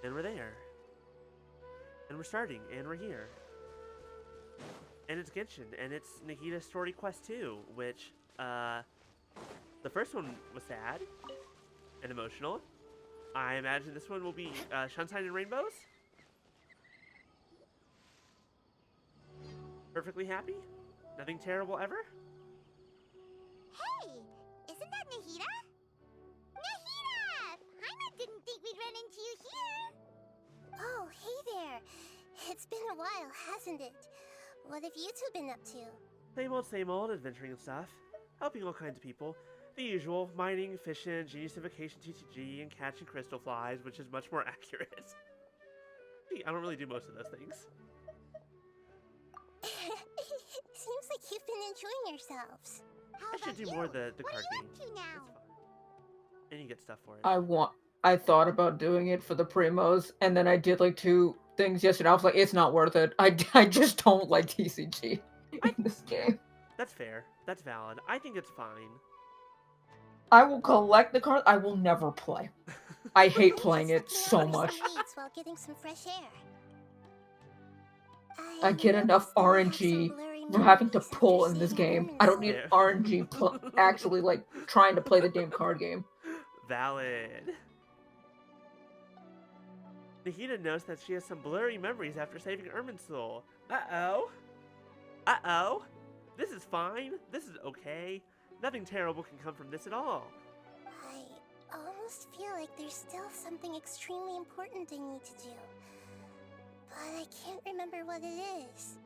And we're there. And we're starting, and we're here. And it's Genshin, and it's Nahida's Story Quest 2, which, the first one was sad and emotional. I imagine this one will be Sunshine and Rainbows. Perfectly happy? Nothing terrible ever? Hey, isn't that Nahida? Nahida! Paimon didn't think we'd run into you here. Oh, hey there. It's been a while, hasn't it? What have you two been up to? Same old, adventuring and stuff. Helping all kinds of people. The usual, mining, fishing, geniusification TCG, and catching crystal flies, which is much more accurate. I don't really do most of those things. Seems like you've been enjoying yourselves. I should do more of the card game. What are you up to now? It's fun. And you get stuff for it. I thought about doing it for the primos, and then I did like 2 things yesterday. I was like, it's not worth it. I just don't like TCG in this game. That's fair. That's valid. I think it's fine. I will collect the cards. I will never play. I hate playing it so much. While getting some fresh air. I get enough RNG from having to pull in this game. I don't need RNG actually like trying to play the damn card game. Valid. Nahida knows that she has some blurry memories after saving Irminsul. Uh-oh. Uh-oh. This is fine. This is okay. Nothing terrible can come from this at all. I almost feel like there's still something extremely important I need to do. But I can't remember what it is.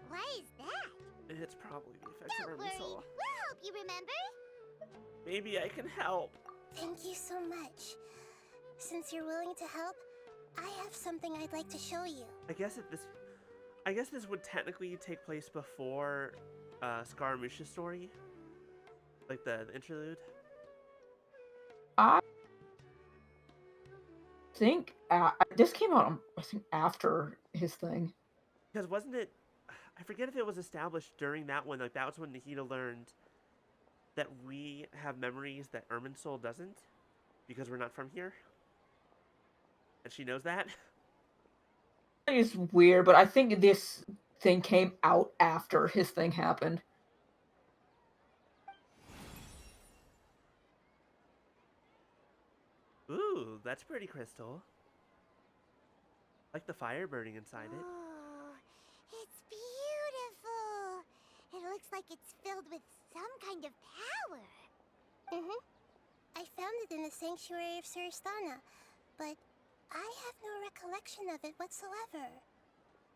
Why is that? It's probably the effects of Don't worry, Irminsul. we'll help you remember. Maybe I can help. Thank you so much. Since you're willing to help, I have something I'd like to show you. I guess this would technically take place before Scaramouche's story. Like the interlude. I think this came out, I think, after his thing. Because wasn't it... I forget if it was established during that one. Like, that was when Nahida learned that we have memories that Irminsul doesn't. Because we're not from here. And she knows that. It's weird, but I think this thing came out after his thing happened. Ooh, that's pretty crystal. Like the fire burning inside it. Oh, it's beautiful. It looks like it's filled with some kind of power. I found it in the sanctuary of Suristana, but I have no recollection of it whatsoever.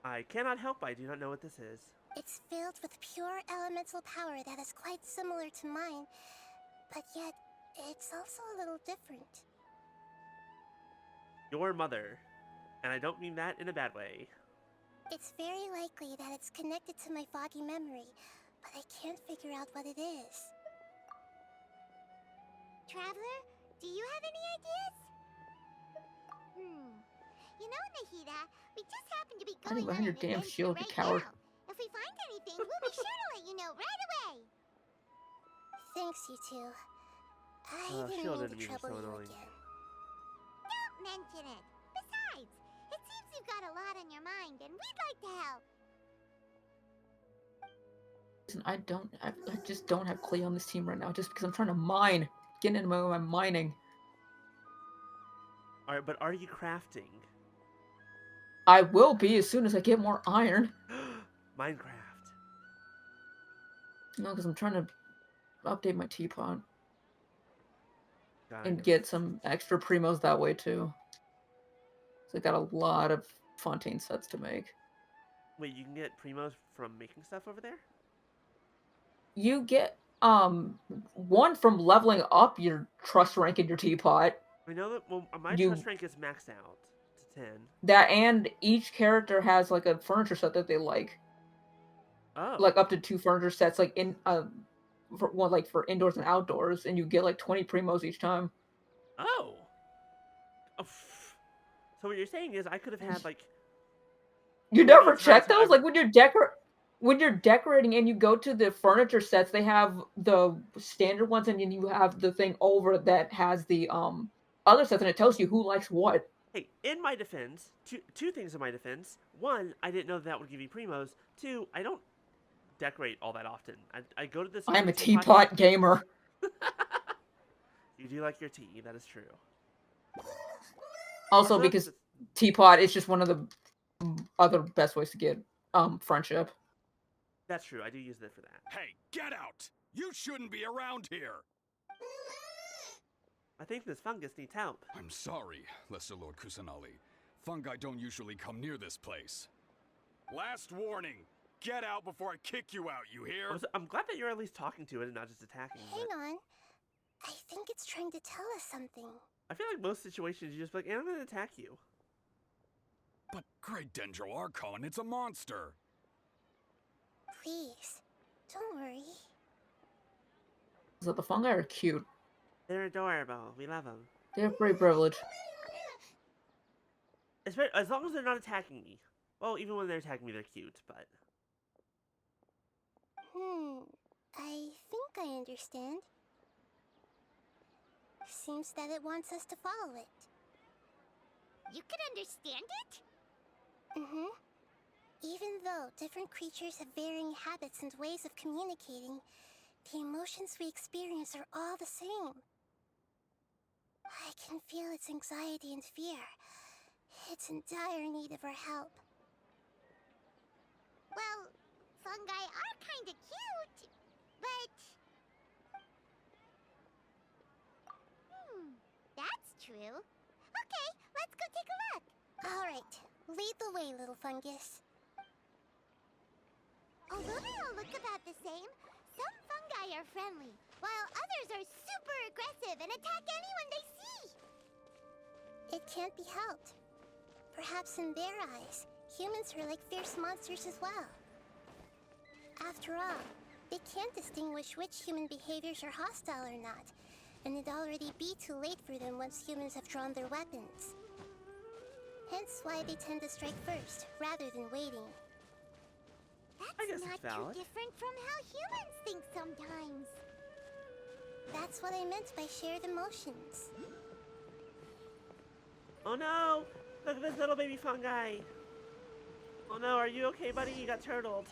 I cannot help I do not know what this is. It's filled with pure elemental power that is quite similar to mine, but yet it's also a little different. Your mother. And I don't mean that in a bad way. It's very likely that it's connected to my foggy memory, but I can't figure out what it is. Traveler, do you have any ideas? You know, Nahida, we just happen to be I don't going on your an damn adventure shield, you right coward. now. If we find anything, we'll be sure to let you know right away. Thanks, you two. I didn't shield mean to enemies are trouble so you annoying. again. Don't mention it. Besides, it seems you've got a lot on your mind, and we'd like to help. Listen, I just don't have Clay on this team right now, just because I'm trying to mine. Get into my mining. Alright, but are you crafting? I will be as soon as I get more iron. Minecraft. No, because I'm trying to update my teapot. Got And it. get some extra primos that way too. So I got a lot of Fontaine sets to make. Wait, you can get primos from making stuff over there? You get one from leveling up your trust rank in your teapot. I know that, well, my trust rank is maxed out to 10. That, and each character has like a furniture set that they like. Oh. Like up to 2 furniture sets, like in for indoors and outdoors, and you get like 20 primos each time. Oh. So what you're saying is I could have had like... You never check those? Like when you're decorating and you go to the furniture sets, they have the standard ones, and then you have the thing over that has the other stuff, and it tells you who likes what. Hey, in my defense, two things in my defense. One, I didn't know that would give you primos. Two, I don't decorate all that often. I go to the I am a teapot. teapot gamer. You do like your tea, that is true. Also, because teapot is just one of the other best ways to get friendship. That's true. I do use that for that. Hey, get out! You shouldn't be around here! I think this fungus needs help. I'm sorry, Lesser Lord Kusanali. Fungi don't usually come near this place. Last warning! Get out before I kick you out, you hear? I'm glad that you're at least talking to it and not just attacking it. Hang on. I think it's trying to tell us something. I feel like most situations you just be like, I'm gonna attack you. But Great Dendro Archon, it's a monster! Please, don't worry. So the fungi are cute. They're adorable. We love them. They have great privilege. As long as they're not attacking me. Well, even when they're attacking me, they're cute, but... I think I understand. Seems that it wants us to follow it. You can understand it? Even though different creatures have varying habits and ways of communicating, the emotions we experience are all the same. I can feel its anxiety and fear. It's in dire need of our help. Well, fungi are kinda cute, but... that's true. Okay, let's go take a look. Alright, lead the way, little fungus. Although they all look about the same, some fungi are friendly, while others are super aggressive and attack anyone they see. It can't be helped. Perhaps in their eyes, humans are like fierce monsters as well. After all, they can't distinguish which human behaviors are hostile or not, and it'd already be too late for them once humans have drawn their weapons. Hence why they tend to strike first, rather than waiting. That's not too different from how humans think sometimes. That's what I meant by shared emotions. Oh no! Look at this little baby fungi! Oh no, are you okay, buddy? You got turtled.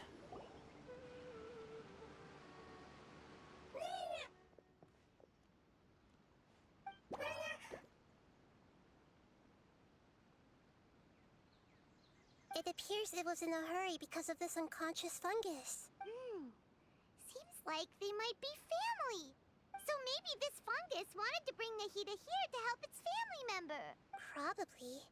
It appears it was in a hurry because of this unconscious fungus. Seems like they might be family. So maybe this fungus wanted to bring Nahida here to help its family member. Probably.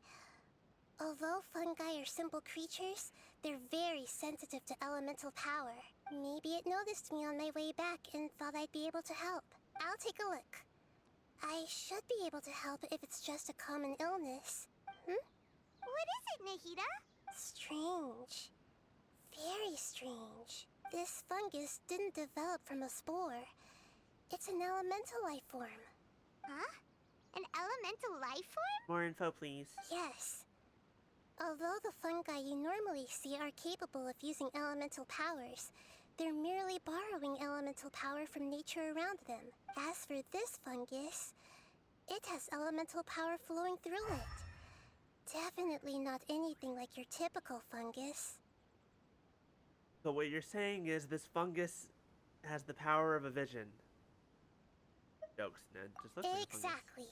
Although fungi are simple creatures, they're very sensitive to elemental power. Maybe it noticed me on my way back and thought I'd be able to help. I'll take a look. I should be able to help if it's just a common illness. What is it, Nahida? Strange. Very strange. This fungus didn't develop from a spore. It's an elemental life form. Huh? An elemental life form? More info, please. Yes. Although the fungi you normally see are capable of using elemental powers, they're merely borrowing elemental power from nature around them. As for this fungus, it has elemental power flowing through it. Definitely not anything like your typical fungus. So what you're saying is this fungus has the power of a vision. Jokes, Ned. Just look at Exactly.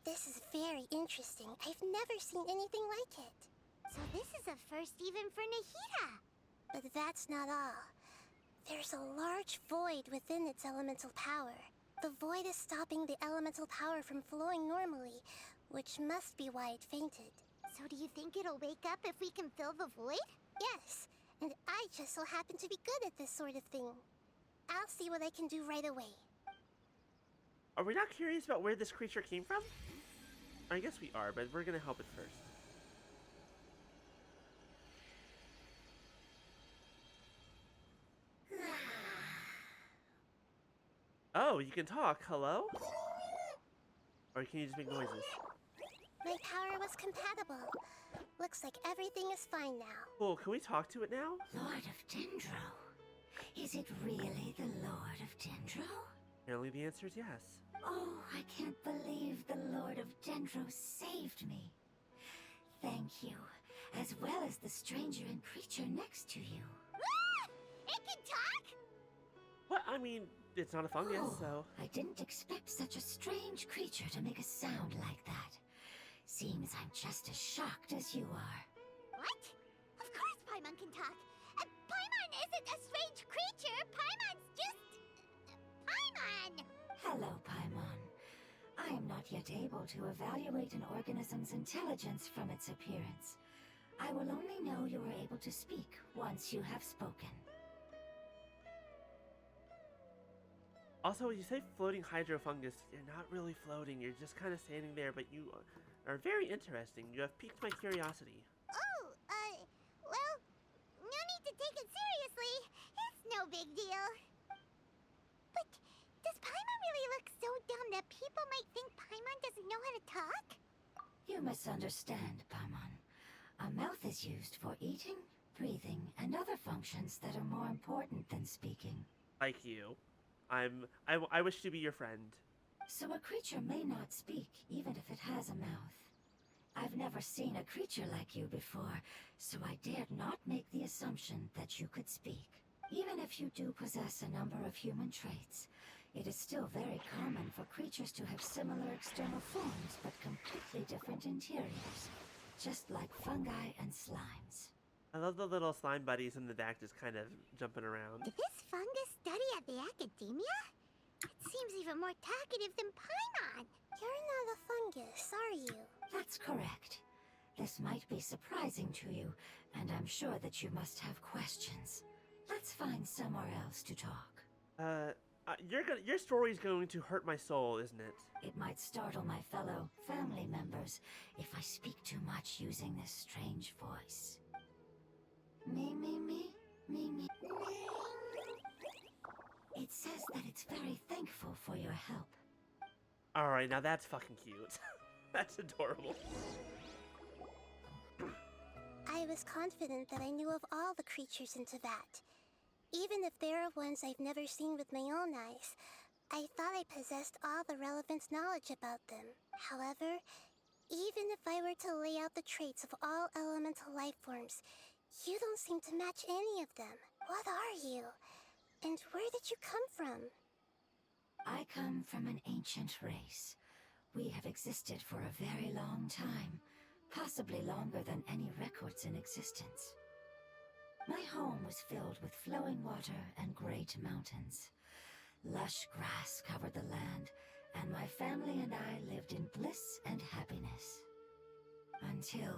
This is very interesting. I've never seen anything like it. So this is a first even for Nahida. But that's not all. There's a large void within its elemental power. The void is stopping the elemental power from flowing normally, which must be why it fainted. So do you think it'll wake up if we can fill the void? Yes, and I just so happen to be good at this sort of thing. I'll see what I can do right away. Are we not curious about where this creature came from? I guess we are, but we're gonna help it first. Oh, you can talk. Hello? Or can you just make noises? My power was compatible. Looks like everything is fine now. Cool, can we talk to it now? Lord of Dendro? Is it really the Lord of Dendro? Apparently the answer is yes. Oh, I can't believe the Lord Andros saved me. Thank you, as well as the stranger and creature next to you. It can talk? What? I mean, it's not a fungus, Oh, so... I didn't expect such a strange creature to make a sound like that. Seems I'm just as shocked as you are. What? Of course Paimon can talk. Paimon isn't a strange creature. Paimon's just... Paimon! Hello, Paimon. I am not yet able to evaluate an organism's intelligence from its appearance. I will only know you are able to speak once you have spoken. Also, when you say floating hydrofungus, you're not really floating. You're just kind of standing there, but you are very interesting. You have piqued my curiosity. Oh, well, no need to take it seriously. It's no big deal. But does Paimon really look so dumb that people might think Paimon doesn't know how to talk? You misunderstand, Paimon. A mouth is used for eating, breathing, and other functions that are more important than speaking. Like you. I wish to be your friend. So a creature may not speak, even if it has a mouth. I've never seen a creature like you before, so I dared not make the assumption that you could speak. Even if you do possess a number of human traits, it is still very common for creatures to have similar external forms but completely different interiors, just like fungi and slimes. I love the little slime buddies in the back just kind of jumping around. Did this fungus study at the academia? It seems even more talkative than Paimon. You're not a fungus, are you? That's correct. This might be surprising to you, and I'm sure that you must have questions. Let's find somewhere else to talk. Your story's going to hurt my soul, isn't it? It might startle my fellow family members if I speak too much using this strange voice. Me. It says that it's very thankful for your help. Alright, now that's fucking cute. That's adorable. I was confident that I knew of all the creatures in Teyvat. Even if there are ones I've never seen with my own eyes, I thought I possessed all the relevant knowledge about them. However, even if I were to lay out the traits of all elemental life forms, you don't seem to match any of them. What are you? And where did you come from? I come from an ancient race. We have existed for a very long time, possibly longer than any records in existence. My home was filled with flowing water and great mountains. Lush grass covered the land, and my family and I lived in bliss and happiness. Until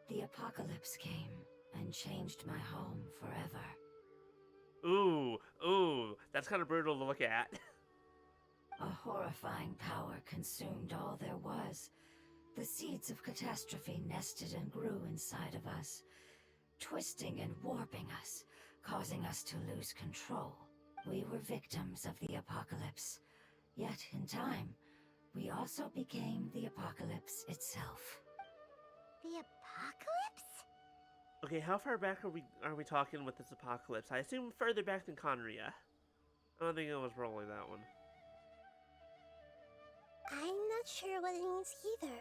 the apocalypse came and changed my home forever. Ooh, that's kind of brutal to look at. A horrifying power consumed all there was. The seeds of catastrophe nested and grew inside of us, twisting and warping us, causing us to lose control. We were victims of the apocalypse. Yet, in time, we also became the apocalypse itself. The apocalypse? Okay, how far back are we talking with this apocalypse? I assume further back than Conria. I don't think it was probably that one. I'm not sure what it means either.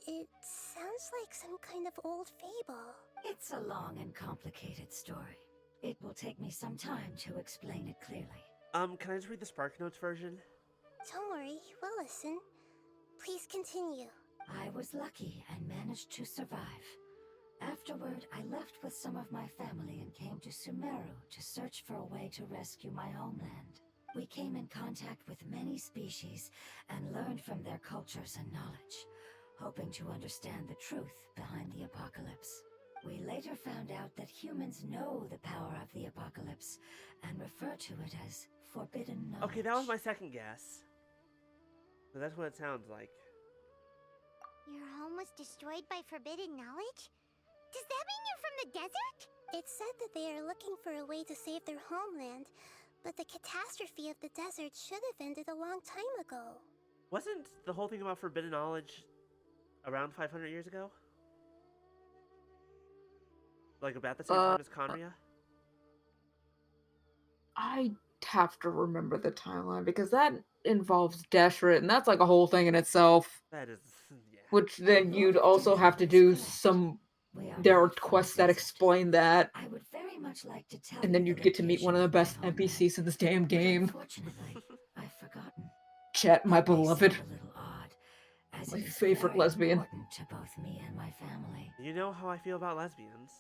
It sounds like some kind of old fable. It's a long and complicated story. It will take me some time to explain it clearly. Can I just read the Spark Notes version? Don't worry, we'll listen. Please continue. I was lucky and managed to survive. Afterward, I left with some of my family and came to Sumeru to search for a way to rescue my homeland. We came in contact with many species and learned from their cultures and knowledge, hoping to understand the truth behind the apocalypse. We later found out that humans know the power of the apocalypse and refer to it as forbidden knowledge. Okay, that was my second guess. But that's what it sounds like. Your home was destroyed by forbidden knowledge? Does that mean you're from the desert? It said that they are looking for a way to save their homeland, but the catastrophe of the desert should have ended a long time ago. Wasn't the whole thing about forbidden knowledge around 500 years ago? Like about the same time as Conria? I have to remember the timeline because that involves Deshret, and that's like a whole thing in itself. That is which then you'd Lord also Dendro have to is do correct. some. We are There are not far quests that distant. explain that, I would very much like to tell and you then the you'd get to meet one of location the my best homeland, NPCs in this damn but game. unfortunately, I've forgotten. Chet, my That may beloved. sound a little odd, as My it is favorite very lesbian. important to both me and my family. You know how I feel about lesbians.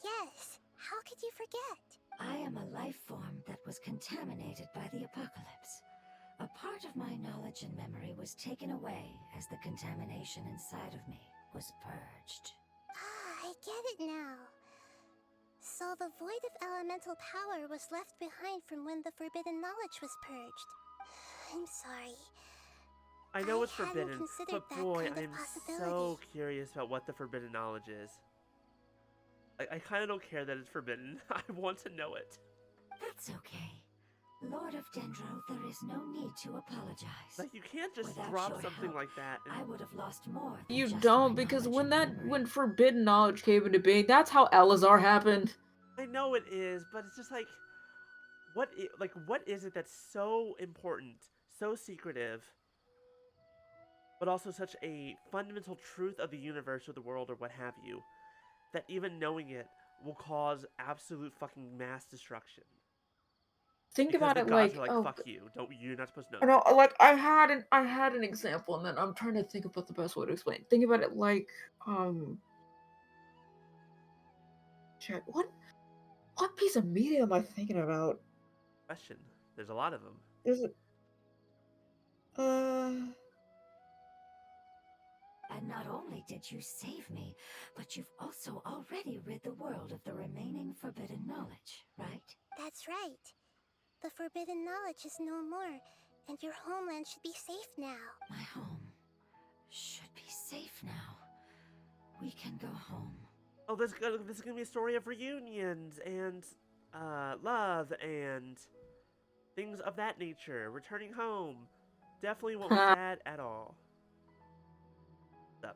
Yes, how could you forget? I am a life form that was contaminated by the apocalypse. A part of my knowledge and memory was taken away as the contamination inside of me was purged. Ah, I get it now. So the void of elemental power was left behind from when the forbidden knowledge was purged. I'm sorry. I know it's hadn't forbidden, considered but that boy, kind of I'm possibility. so curious about what the forbidden knowledge is. I kind of don't care that it's forbidden. I want to know it. That's okay. Lord of Dendro, there is no need to apologize. Like, you can't just Without drop your something help, like that. I would have lost more than You just don't, my because knowledge and memory. when forbidden knowledge came into being, that's how Elazar happened. I know it is, but it's just like, what is it that's so important, so secretive, but also such a fundamental truth of the universe or the world or what have you, that even knowing it will cause absolute fucking mass destruction. Think Because about the it gods like, are like, oh, fuck you, you're not supposed to know I that. know, like I had an example, and then I'm trying to think about the best way to explain. Think about it like, check what piece of media am I thinking about? Question. There's a lot of them. There's a And not only did you save me, but you've also already rid the world of the remaining forbidden knowledge, right? That's right. The forbidden knowledge is no more, and your homeland should be safe now. My home should be safe now. We can go home. Oh, this is gonna be a story of reunions and love and things of that nature. Returning home definitely won't be sad at all. So,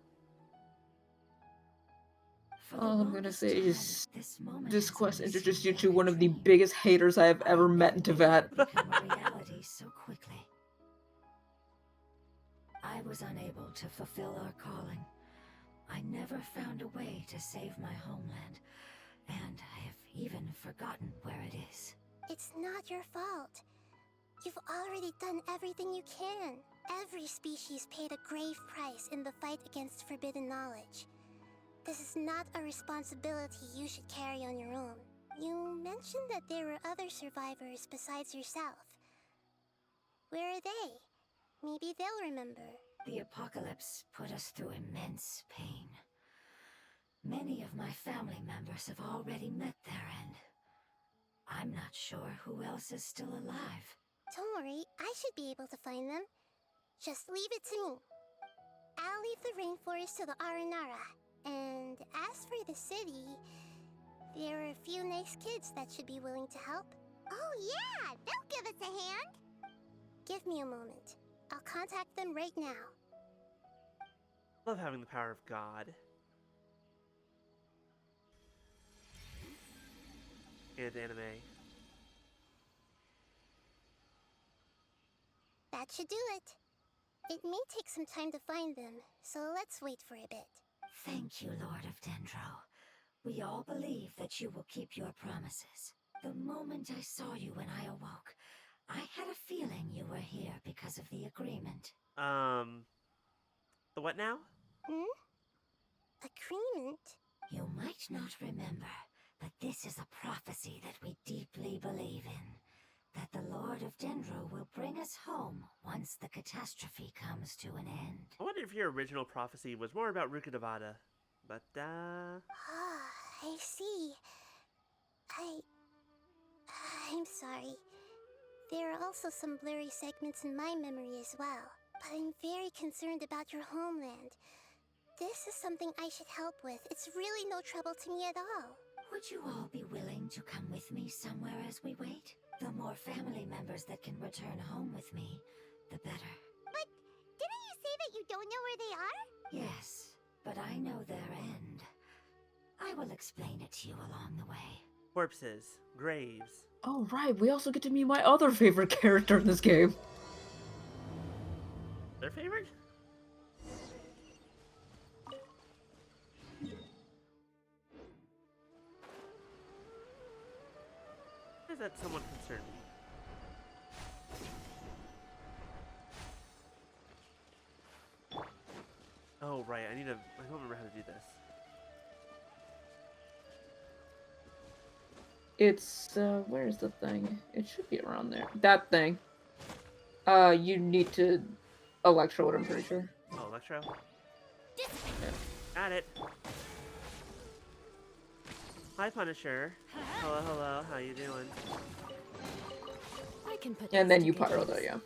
For the all I'm gonna longest say time, is this moment this has quest only introduced seemed you to like a one of the dream. biggest haters I have ever I met in never knew Tibet. it would become a reality so quickly. I was unable to fulfill our calling. I never found a way to save my homeland, and I have even forgotten where it is. It's not your fault. You've already done everything you can. Every species paid a grave price in the fight against forbidden knowledge. This is not a responsibility you should carry on your own. You mentioned that there were other survivors besides yourself. Where are they? Maybe they'll remember. The apocalypse put us through immense pain. Many of my family members have already met their end. I'm not sure who else is still alive. Don't worry, I should be able to find them. Just leave it to me. I'll leave the rainforest to the Aranara. And as for the city, there are a few nice kids that should be willing to help. Oh yeah, they'll give us a hand. Give me a moment. I'll contact them right now. love having the power of God. And anime. That should do it. It may take some time to find them, so let's wait for a bit. Thank you, Lord of Dendro. We all believe that you will keep your promises. The moment I saw you when I awoke, I had a feeling you were here because of the agreement. The what now? Agreement? You might not remember, but this is a prophecy that we deeply believe in. That the Lord of Dendro will bring us home once the catastrophe comes to an end. I wonder if your original prophecy was more about Rukkhadevata. But, Ah, I see. I'm sorry. There are also some blurry segments in my memory as well. But I'm very concerned about your homeland. This is something I should help with. It's really no trouble to me at all. Would you all be willing to come with me somewhere as we wait? The more family members that can return home with me, the better. But didn't you say that you don't know where they are? Yes, but I know their end. I will explain it to you along the way. corpses, graves. Oh right, we also get to meet my other favorite character in this game. Their favorite? that somewhat concern me. Oh, right, I don't remember how to do this. It's, where's the thing? It should be around there. That thing. You need to electrode, I'm pretty sure. Oh, Electro? Yeah. Got it. Hi, Punisher. Hello, hello, how you doing? I can put And this then to you good pyro use. though, yeah.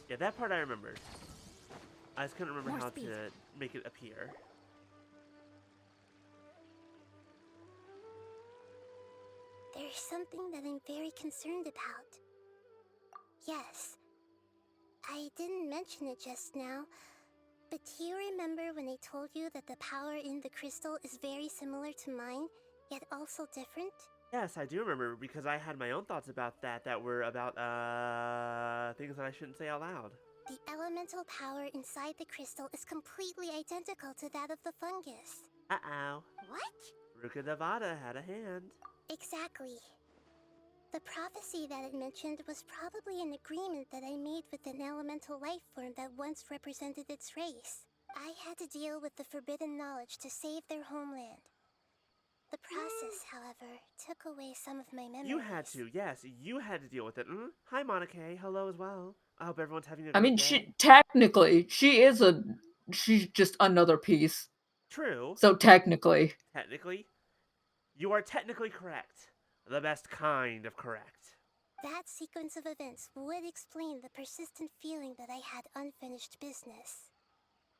Yeah, that part I remembered. I just couldn't remember More how speed. to make it appear. There's something that I'm very concerned about. Yes, I didn't mention it just now, but do you remember when I told you that the power in the crystal is very similar to mine, yet also different? Yes, I do remember, because I had my own thoughts about that were about, things that I shouldn't say out loud. The elemental power inside the crystal is completely identical to that of the fungus. Uh-oh. What? Ruka Nevada had a hand. Exactly. The prophecy that it mentioned was probably an agreement that I made with an elemental life form that once represented its race. I had to deal with the forbidden knowledge to save their homeland. The process, however, took away some of my memories. You had to, yes, you had to deal with it. Hi, Monica. Hello as well. I hope everyone's having a I great mean, day. she's just another piece. True. So technically. Technically. You are technically correct. The best kind of correct. That sequence of events would explain the persistent feeling that I had unfinished business.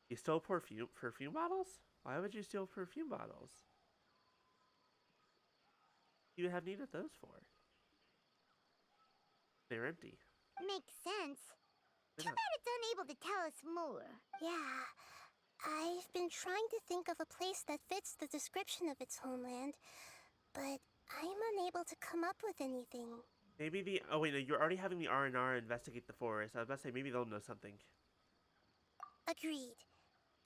You stole perfume bottles? Why would you steal perfume bottles? You have need of those for? They're empty. Makes sense. They're Too not. bad it's unable to tell us more. Yeah. I've been trying to think of a place that fits the description of its homeland, but I'm unable to come up with anything. Maybe oh wait, no, you're already having the R&R investigate the forest. I was about to say, maybe they'll know something. Agreed.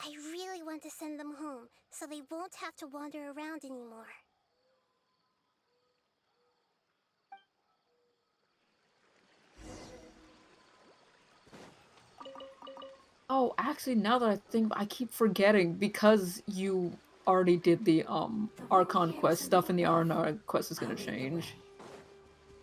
I really want to send them home, so they won't have to wander around anymore. Oh, actually, now that I think, I keep forgetting because you already did the Archon quest stuff, and the R&R quest is gonna change.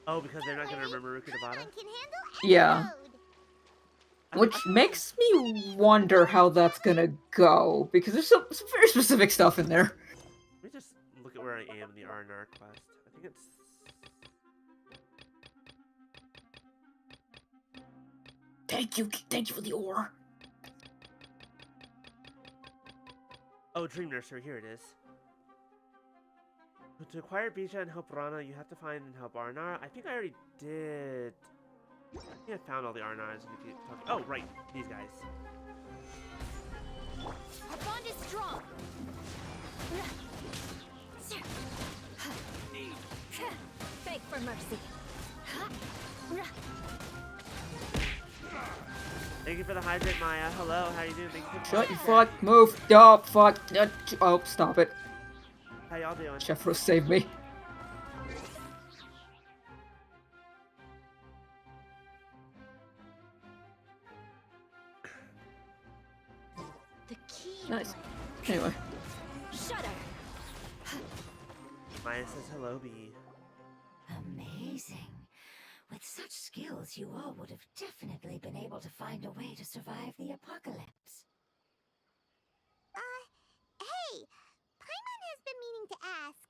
Oh, because they're not going to remember Ruka Nevada? Paimon can handle Yeah. any load. Which makes me wonder how that's gonna go, because there's some very specific stuff in there. Let me just look at where I am in the R&R quest. I think it's... Thank you for the ore. Oh, Dream Nursery, here it is. To acquire Bija and help Rana, you have to find and help R&R. I think I already did... I think I found all the R&Rs. Oh, right, these guys. Our bond is strong. Beg for mercy. Thank you for the hydrate, Maya. Hello, how you doing? Thank you for Shut the your fuck, move, oh, fuck, oh, stop it. How y'all doing? Jeffro, save me. The key. Nice. Anyway. Shudder. Maya says hello, B. Amazing. With such skills, you all would have definitely been able to find a way to survive the apocalypse. Hey! Paimon has been meaning to ask.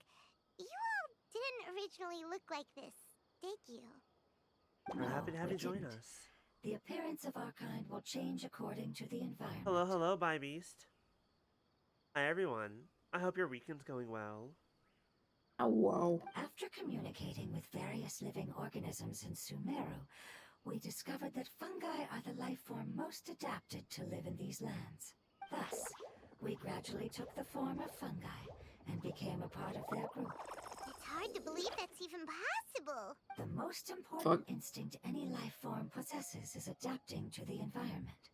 You all didn't originally look like this, did you? We're happy to have we you join didn't. us. The appearance of our kind will change according to the environment. Hello, hello, Bye Beast. Hi, everyone. I hope your weekend's going well. Oh, wow. After communicating with various living organisms in Sumeru, we discovered that fungi are the life form most adapted to live in these lands. Thus, we gradually took the form of fungi and became a part of their group. It's hard to believe that's even possible. The most important Fuck. instinct any life form possesses is adapting to the environment.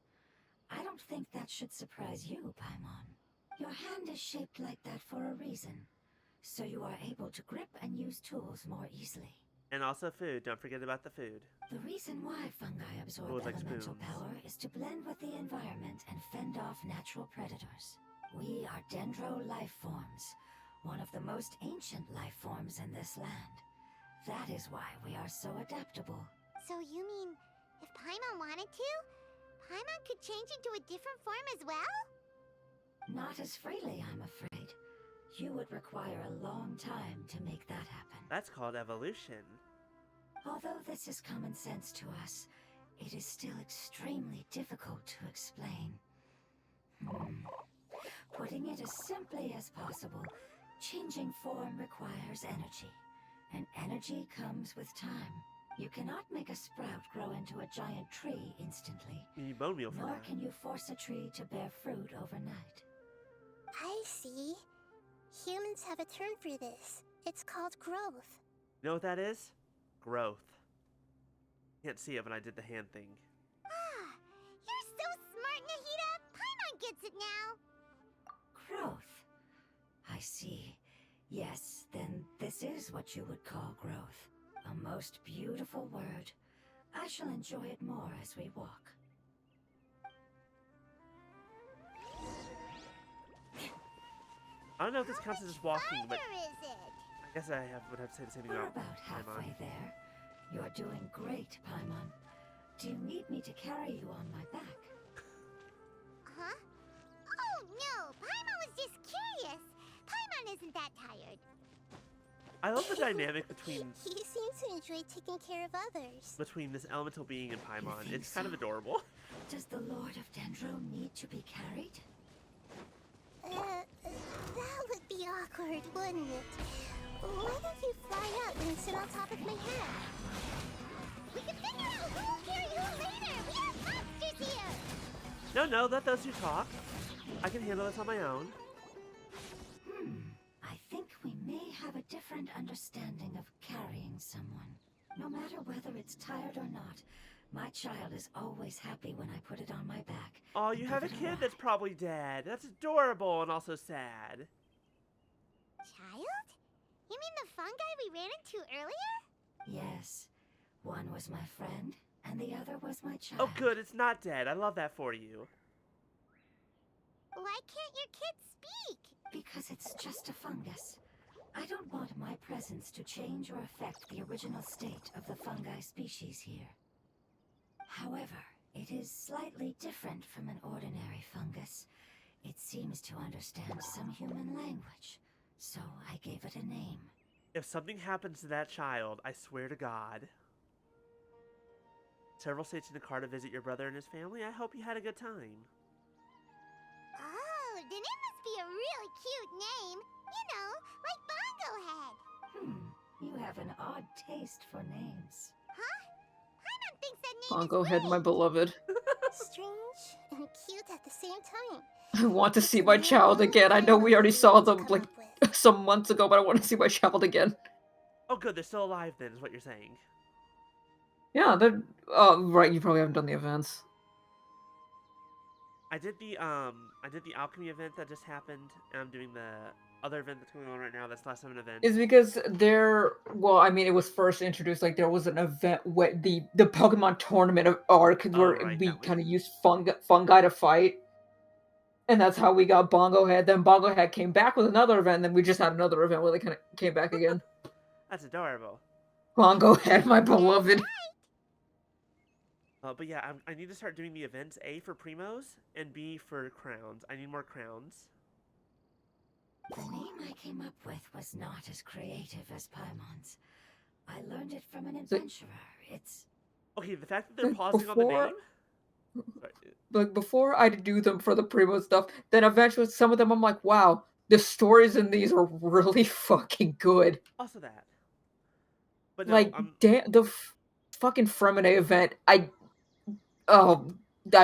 I don't think that should surprise you, Paimon. Your hand is shaped like that for a reason, so you are able to grip and use tools more easily. And also food. Don't forget about the food. The reason why fungi absorb Oh, it's like elemental spoons. power is to blend with the environment and fend off natural predators. We are dendro life forms, one of the most ancient life forms in this land. That is why we are so adaptable. So you mean, if Paimon wanted to, Paimon could change into a different form as well? Not as freely, I'm afraid. You would require a long time to make that happen. That's called evolution. Although this is common sense to us, it is still extremely difficult to explain. Putting it as simply as possible, changing form requires energy, and energy comes with time. You cannot make a sprout grow into a giant tree instantly, You need bone meal for nor that. can you force a tree to bear fruit overnight. I see. Humans have a term for this. It's called growth. You know what that is? Growth. Can't see it, but I did the hand thing. Ah, you're so smart, Nahida. Paimon gets it now. Growth. I see. Yes, then this is what you would call growth. A most beautiful word. I shall enjoy it more as we walk. I don't know if this counts as just walking, but Farther is it? I guess would have to say the same thing We're about about halfway Paimon. there. You're doing great, Paimon. Do you need me to carry you on my back? Huh? Oh no, Paimon was just curious. Paimon isn't that tired. I love the dynamic between He seems to enjoy taking care of others. this elemental being and Paimon. think It's kind of so? adorable. Does the Lord of Dendro need to be carried? That would be awkward, wouldn't it? Why don't you fly up and sit on top of my head? We can figure out who will carry who later. We have monsters here. No, let those two talk. I can handle this on my own. I think we may have a different understanding of carrying someone. No matter whether it's tired or not, my child is always happy when I put it on my back. Oh, and you have a give it kid ride. that's probably dead. That's adorable and also sad. Child? You mean the fungi we ran into earlier? Yes. One was my friend, and the other was my child. Oh, good, it's not dead. I love that for you. Why can't your kid speak? Because it's just a fungus. I don't want my presence to change or affect the original state of the fungi species here. However, it is slightly different from an ordinary fungus. It seems to understand some human language, so I gave it a name. If something happens to that child, I swear to God. Several states in the car to visit your brother and his family. I hope you had a good time. Oh, then it must be a really cute name. You know, like Bongo Head. You have an odd taste for names. Huh? Paimon thinks that name Bongo is Head, my great. beloved. Strange and cute at the same time. I want to see It's my not child all again. I know we already Paimon saw needs to them come like up with. some months ago, but I want to see my child again. Oh, good, they're still alive then, is what you're saying. Yeah, they're. Oh, right. You probably haven't done the events. I did the alchemy event that just happened, and I'm doing the other event that's going on right now. That's the last summon event. Is because they're well, I mean, it was first introduced like there was an event where the Pokemon tournament of arc where right, we that one. kind of used fungi to fight, and that's how we got Bongo Head. Then Bongo Head came back with another event, and then we just had another event where they kind of came back again. That's adorable. Bongo Head, my beloved. But yeah, I need to start doing the events, A, for Primos, and B, for crowns. I need more crowns. The name I came up with was not as creative as Paimon's. I learned it from an adventurer. It's... Okay, the fact that they're Like, pausing on the before- name? Sorry. Like before I'd do them for the Primo stuff, then eventually some of them I'm like, wow, the stories in these are really fucking good. Also that. But no, Like, damn, the fucking Fremine event, I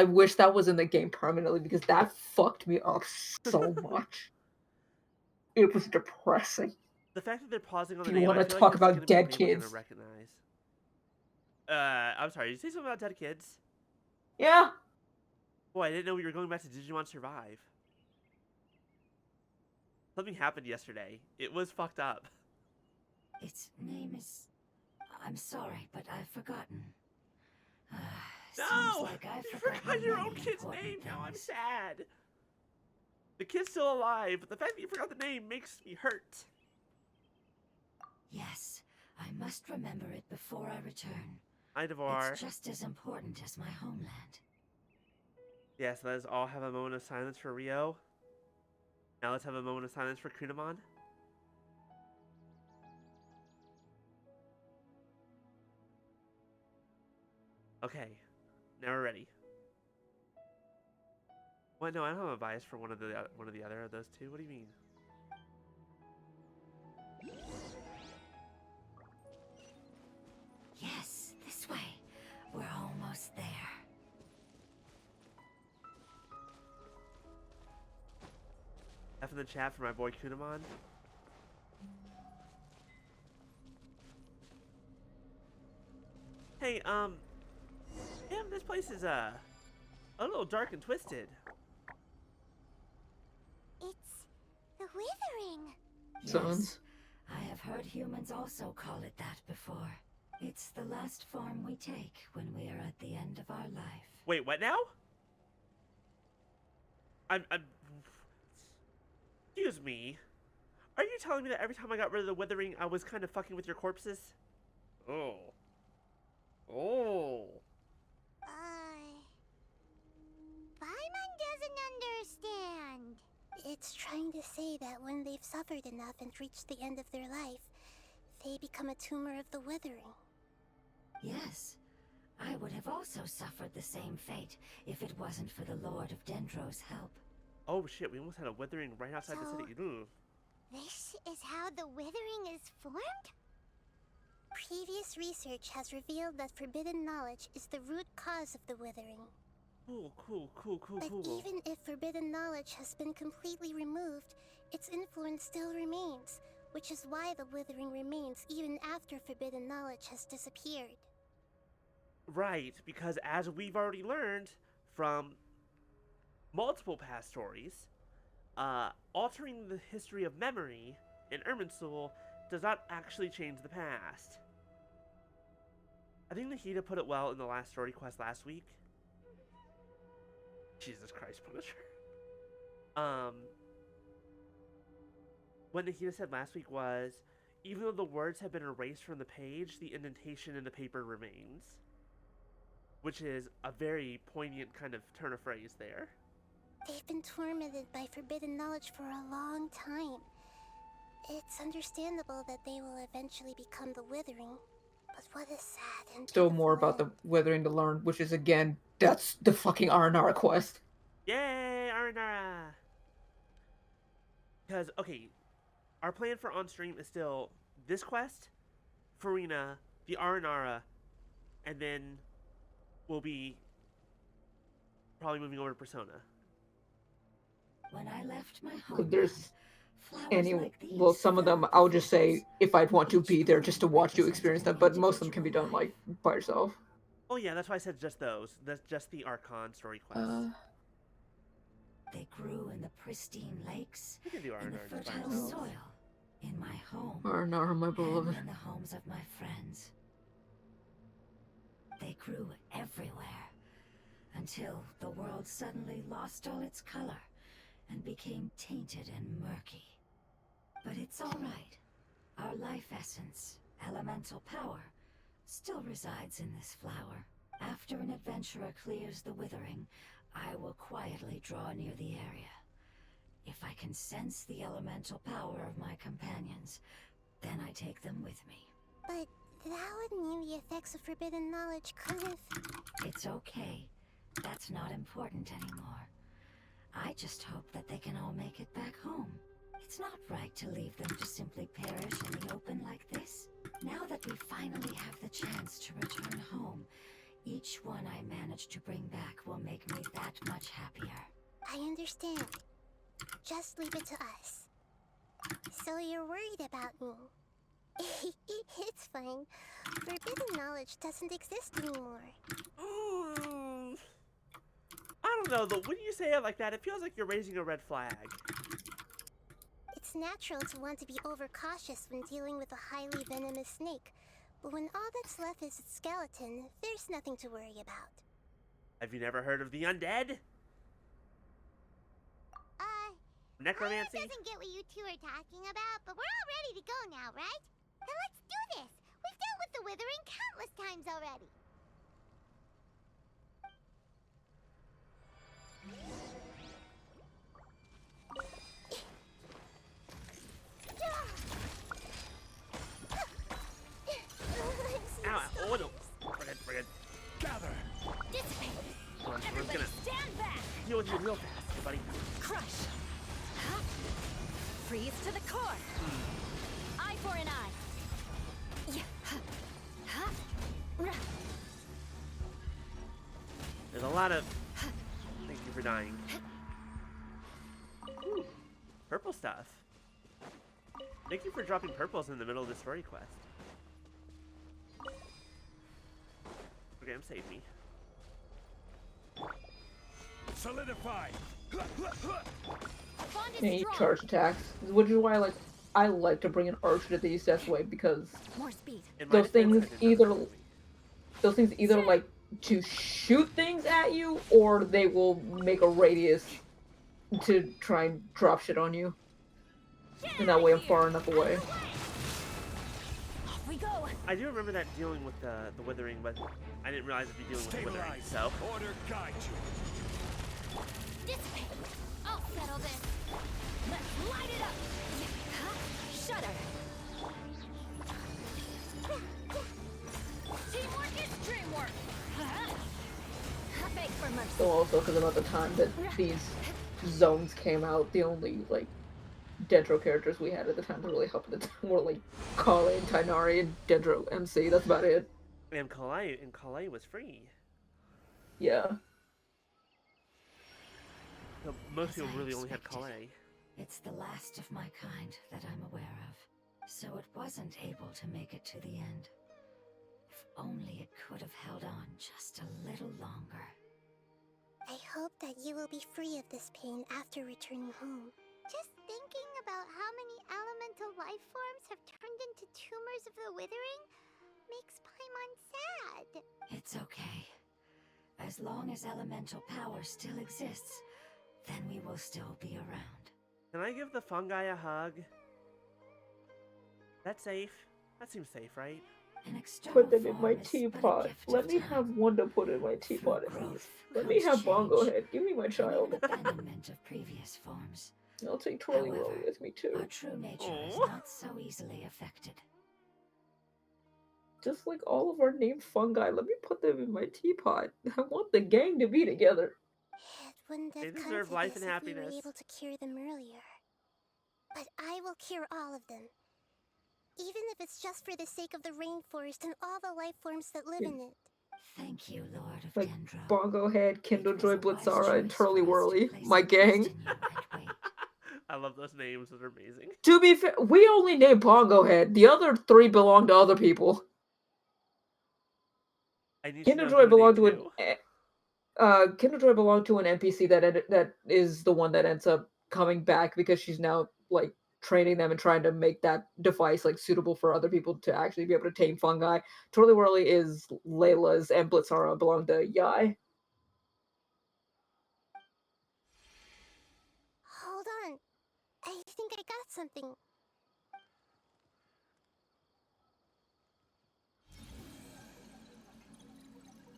wish that was in the game permanently because that fucked me up so much. It was depressing. the fact that they're pausing on the If you name, I wanna feel talk like about this is gonna dead be a name we're kids. gonna recognize. I'm sorry, did you say something about dead kids? Yeah. Boy, I didn't know we were going back to Digimon Survive. Something happened yesterday. It was fucked up. Its name is... I'm sorry, but I've forgotten. No! Seems like I've You forgotten forgot your own many kid's important name. Now I'm things. sad. The kid's still alive, but the fact that you forgot the name makes me hurt. Yes, I must remember it before I return. Hi, Devar. It's just as important as my homeland. Yes, let us all have a moment of silence for Rio. Now let's have a moment of silence for Kunamon. Okay, now we're ready. What? No, I don't have a bias for one of the other of those two. What do you mean? Yes, this way. We're almost there. F in the chat for my boy Kunamon. Hey, damn, this place is a little dark and twisted. It's the Withering. Sons. I have heard humans also call it that before. It's the last form we take when we are at the end of our life. Wait, what now? I'm Excuse me. Are you telling me that every time I got rid of the Withering, I was kind of fucking with your corpses? Oh. Oh. Paimon doesn't understand. It's trying to say that when they've suffered enough and reached the end of their life, they become a tumor of the Withering. Yes, I would have also suffered the same fate if it wasn't for the Lord of Dendro's help. Oh shit, we almost had a Withering right outside the city. Ooh. This is how the Withering is formed? Previous research has revealed that forbidden knowledge is the root cause of the Withering. Cool. But even if forbidden knowledge has been completely removed, its influence still remains, which is why the Withering remains even after forbidden knowledge has disappeared. Right, because as we've already learned from multiple past stories, altering the history of memory in Irminsul does not actually change the past. I think Nahida put it well in the last story quest last week. Jesus Christ, Punisher. What Nahida said last week was, even though the words have been erased from the page, the indentation in the paper remains. Which is a very poignant kind of turn of phrase there. They've been tormented by forbidden knowledge for a long time. It's understandable that they will eventually become the Withering, but what a sad and Still pitiful more about the end. Withering to learn, which is again, that's the fucking Aranara quest. Yay, Aranara! Because, okay, our plan for on-stream is still this quest, Farina, the Aranara, and then we'll be probably moving over to Persona. When I left my Because home, there's flowers like these well, some of them filled the I'll just say fields. if I'd want to Each be there just to bloom watch you represented experience an them, but most of them can be individual done like life. by yourself. Oh yeah, that's why I said just those. That's just the Archon story quest. They grew in the pristine lakes, We can do in the Aranara just by fertile ourselves. soil, in my home, Aranara, my beloved. and in the homes of my friends. They grew everywhere, until the world suddenly lost all its color and became tainted and murky. But it's all right. Our life essence, elemental power, still resides in this flower. After an adventurer clears the Withering, I will quietly draw near the area. If I can sense the elemental power of my companions, then I take them with me. But that would mean the effects of forbidden knowledge could have... It's okay. That's not important anymore. I just hope that they can all make it back home. It's not right to leave them to simply perish in the open like this. Now that we finally have the chance to return home, each one I manage to bring back will make me that much happier. I understand. Just leave it to us. So you're worried about me? It's fine. Forbidden knowledge doesn't exist anymore. I don't know, though. When you say it like that, it feels like you're raising a red flag. It's natural to want to be overcautious when dealing with a highly venomous snake, But when all that's left is its skeleton, there's nothing to worry about. Have you never heard of the undead? Necromancy? Doesn't get what you two are talking about, but we're all ready to go now, right? Then let's do this! We've dealt with the Withering countless times already! Ow, oh no. Forget. Gather! Dissipate! Come on, we're Everybody gonna stand back! deal with you real fast, buddy. Crush! Huh? Freeze to the core! Eye for an eye! Yeah. Huh? Huh? There's a lot of... Thank you for dying. Ooh, purple stuff. Thank you for dropping purples in the middle of the story quest. Okay, save me. Solidify! Bond is Any strong. charge attacks, which is why I like to bring an archer to these this way because More speed. In my those defense, things I did not those things either like to shoot things at you or they will make a radius to try and drop shit on you. And that way I'm far enough away. Off we go. I do remember that dealing with the withering, but I didn't realize it'd be dealing with the withering. Stabilize! So Order guide you! Dissipate. I'll settle this. Let's light it up. Huh? Shudder. Teamwork is dreamwork. Huh? Beg for mercy. So also because about the time that these zones came out, the only like Dendro characters we had at the time to really help at the time were like Kale and Tainari and Dendro MC. That's about it. and Kalei was free. Yeah. So most As people I really only had expected. Kalei. It's the last of my kind that I'm aware of. So it wasn't able to make it to the end. If only it could have held on just a little longer. I hope that you will be free of this pain after returning home. Just thinking about how many elemental life forms have turned into tumors of the Withering makes Paimon sad. It's okay. As long as elemental power still exists, then we will still be around. Can I give the fungi a hug? That's safe. That seems safe, right? An external Put them in my form is but a teapot. gift Let of me time. have one to put in my teapot Through at least. growth Let me comes have Bongo change. Head. Give me my And child. even abandonment of previous forms. I'll take Twirly However, Whirly with me Our too. true nature is Aw. not so easily affected. Just like all of our named fungi, let me put them in my teapot. I want the gang to be together. It wouldn't They have come deserve to life this and if we were happiness. able to cure them earlier. But I will cure all of them. Even if it's just for the sake of the rainforest and all the life forms that live in it. Thank you, Lord of Like Dendro. Bongo Head, It Kindle was Joy a wise Blitzara, and choice Turly for us to Whirly, place my our gang. trust in you and wait. I love those names. Those are amazing. To be fair, we only named Bongo Head. The other three belong to other people. I need to Kindle know Joy who belonged named to who. Kindle Joy belonged to an NPC that is the one that ends up coming back because she's now like training them and trying to make that device like suitable for other people to actually be able to tame fungi. Twirly Whirly is Layla's, and Blitzara belong to Yai. Hold on. I think I got something.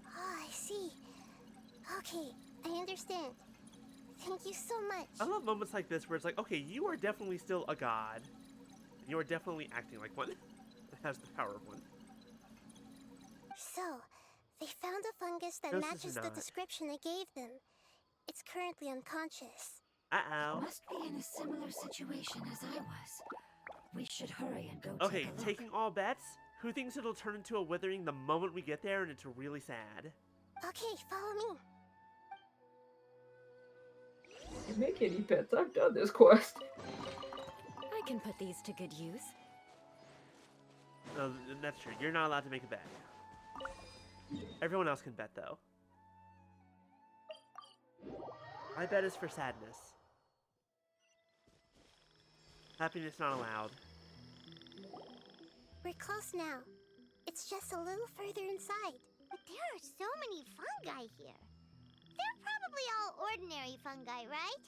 Oh, I see. Okay, I understand. Thank you so much. I love moments like this where it's like, okay, you are definitely still a god. You are definitely acting like one. It has the power of one. So, they found a fungus that Ghosts matches are the not. description I gave them. It's currently unconscious. Uh-oh. Must be in a similar situation as I was. We should hurry and go Okay, take a look. taking all bets, who thinks it'll turn into a withering the moment we get there and it's really sad? Okay, follow me. Make any pets. I've done this quest. I can put these to good use. No, that's true. You're not allowed to make a bet. Everyone else can bet, though. My bet is for sadness. Happiness not allowed. We're close now. It's It's just a little further inside. But there are so many fungi here. They're probably all ordinary fungi, right?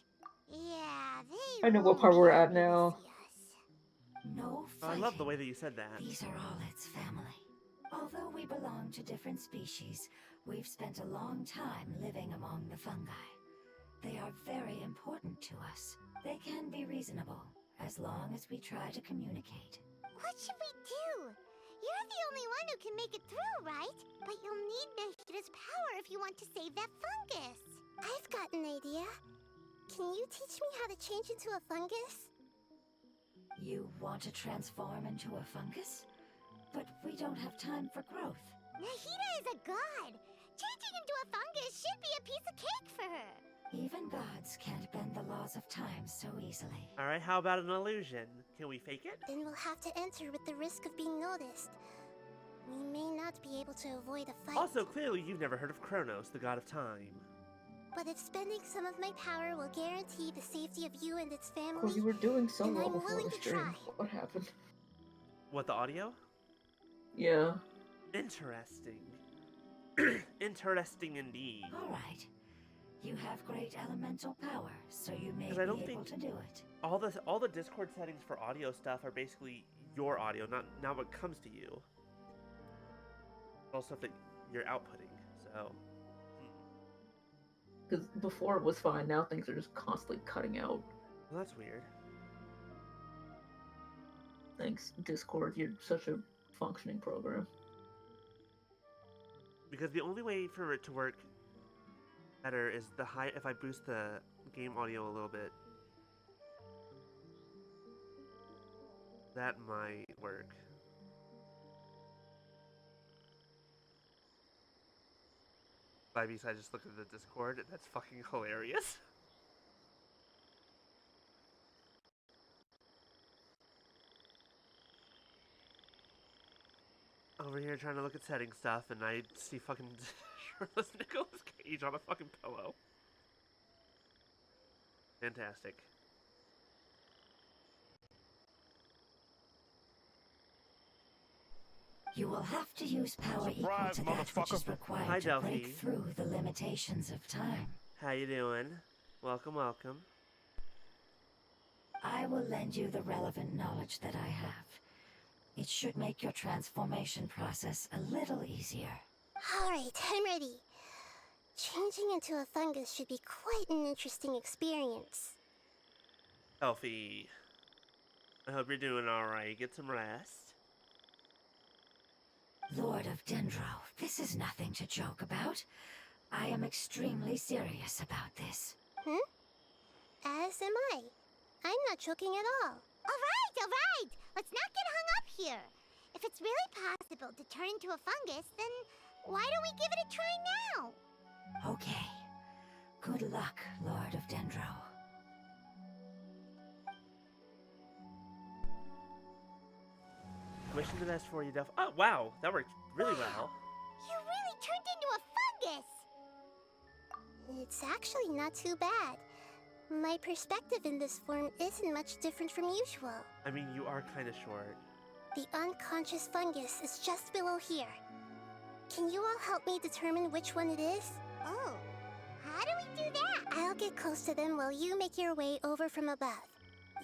Yeah, they I know what won't part be we're at happy to now. see us. No Oh, I fighting. love the way that you said that. These are all its family. Although we belong to different species, we've spent a long time living among the fungi. They are very important to us. They can be reasonable, as long as we try to communicate. What should we do? You're the only one who can make it through, right? But you'll need Nahida's power if you want to save that fungus. I've got an idea. Can you teach me how to change into a fungus? You want to transform into a fungus? But we don't have time for growth. Nahida is a god. Changing into a fungus should be a piece of cake for her. Even gods can't bend the laws of time so easily. Alright, how about an illusion? Can we fake it? Then we'll have to enter with the risk of being noticed. We may not be able to avoid a fight. Also, clearly you've never heard of Kronos, the god of time. But if spending some of my power will guarantee the safety of you and its family, Well, you were doing so and well I'm before willing the to stream. try. What happened? What, the audio? Yeah. Interesting. Interesting indeed. All right. You have great elemental power, so you may 'Cause be I don't able think- to do it. All the Discord settings for audio stuff are basically your audio, not what comes to you. All stuff that you're outputting. So, Because before it was fine, now things are just constantly cutting out. well, that's weird. Thanks, Discord. You're such a functioning program. Because the only way for it to work better is if I boost the game audio a little bit. That might work. Besides, I just looked at the Discord, and that's fucking hilarious. Over here trying to look at setting stuff, and I see fucking shirtless Nicolas Cage on a fucking pillow. Fantastic. You will have to use power equal Surprise, to that which is motherfucker. required Hi, to Delphi. break through the limitations of time. How you doing? Welcome, welcome. I will lend you the relevant knowledge that I have. It should make your transformation process a little easier. Alright, I'm ready. Changing into a fungus should be quite an interesting experience. Elfie, I hope you're doing alright. Get some rest. Lord of Dendro, this is nothing to joke about. I am extremely serious about this. As am I. I'm not joking at all. Alright! Let's not get hung up here. If it's really possible to turn into a fungus, then why don't we give it a try now? Okay. Good luck, Lord of Dendro. Wishing the best for you, Delphi. Oh, wow. That worked really well. You really turned into a fungus! It's actually not too bad. My perspective in this form isn't much different from usual. I mean, you are kind of short. The unconscious fungus is just below here. Can you all help me determine which one it is? Oh, how do we do that? I'll get close to them while you make your way over from above.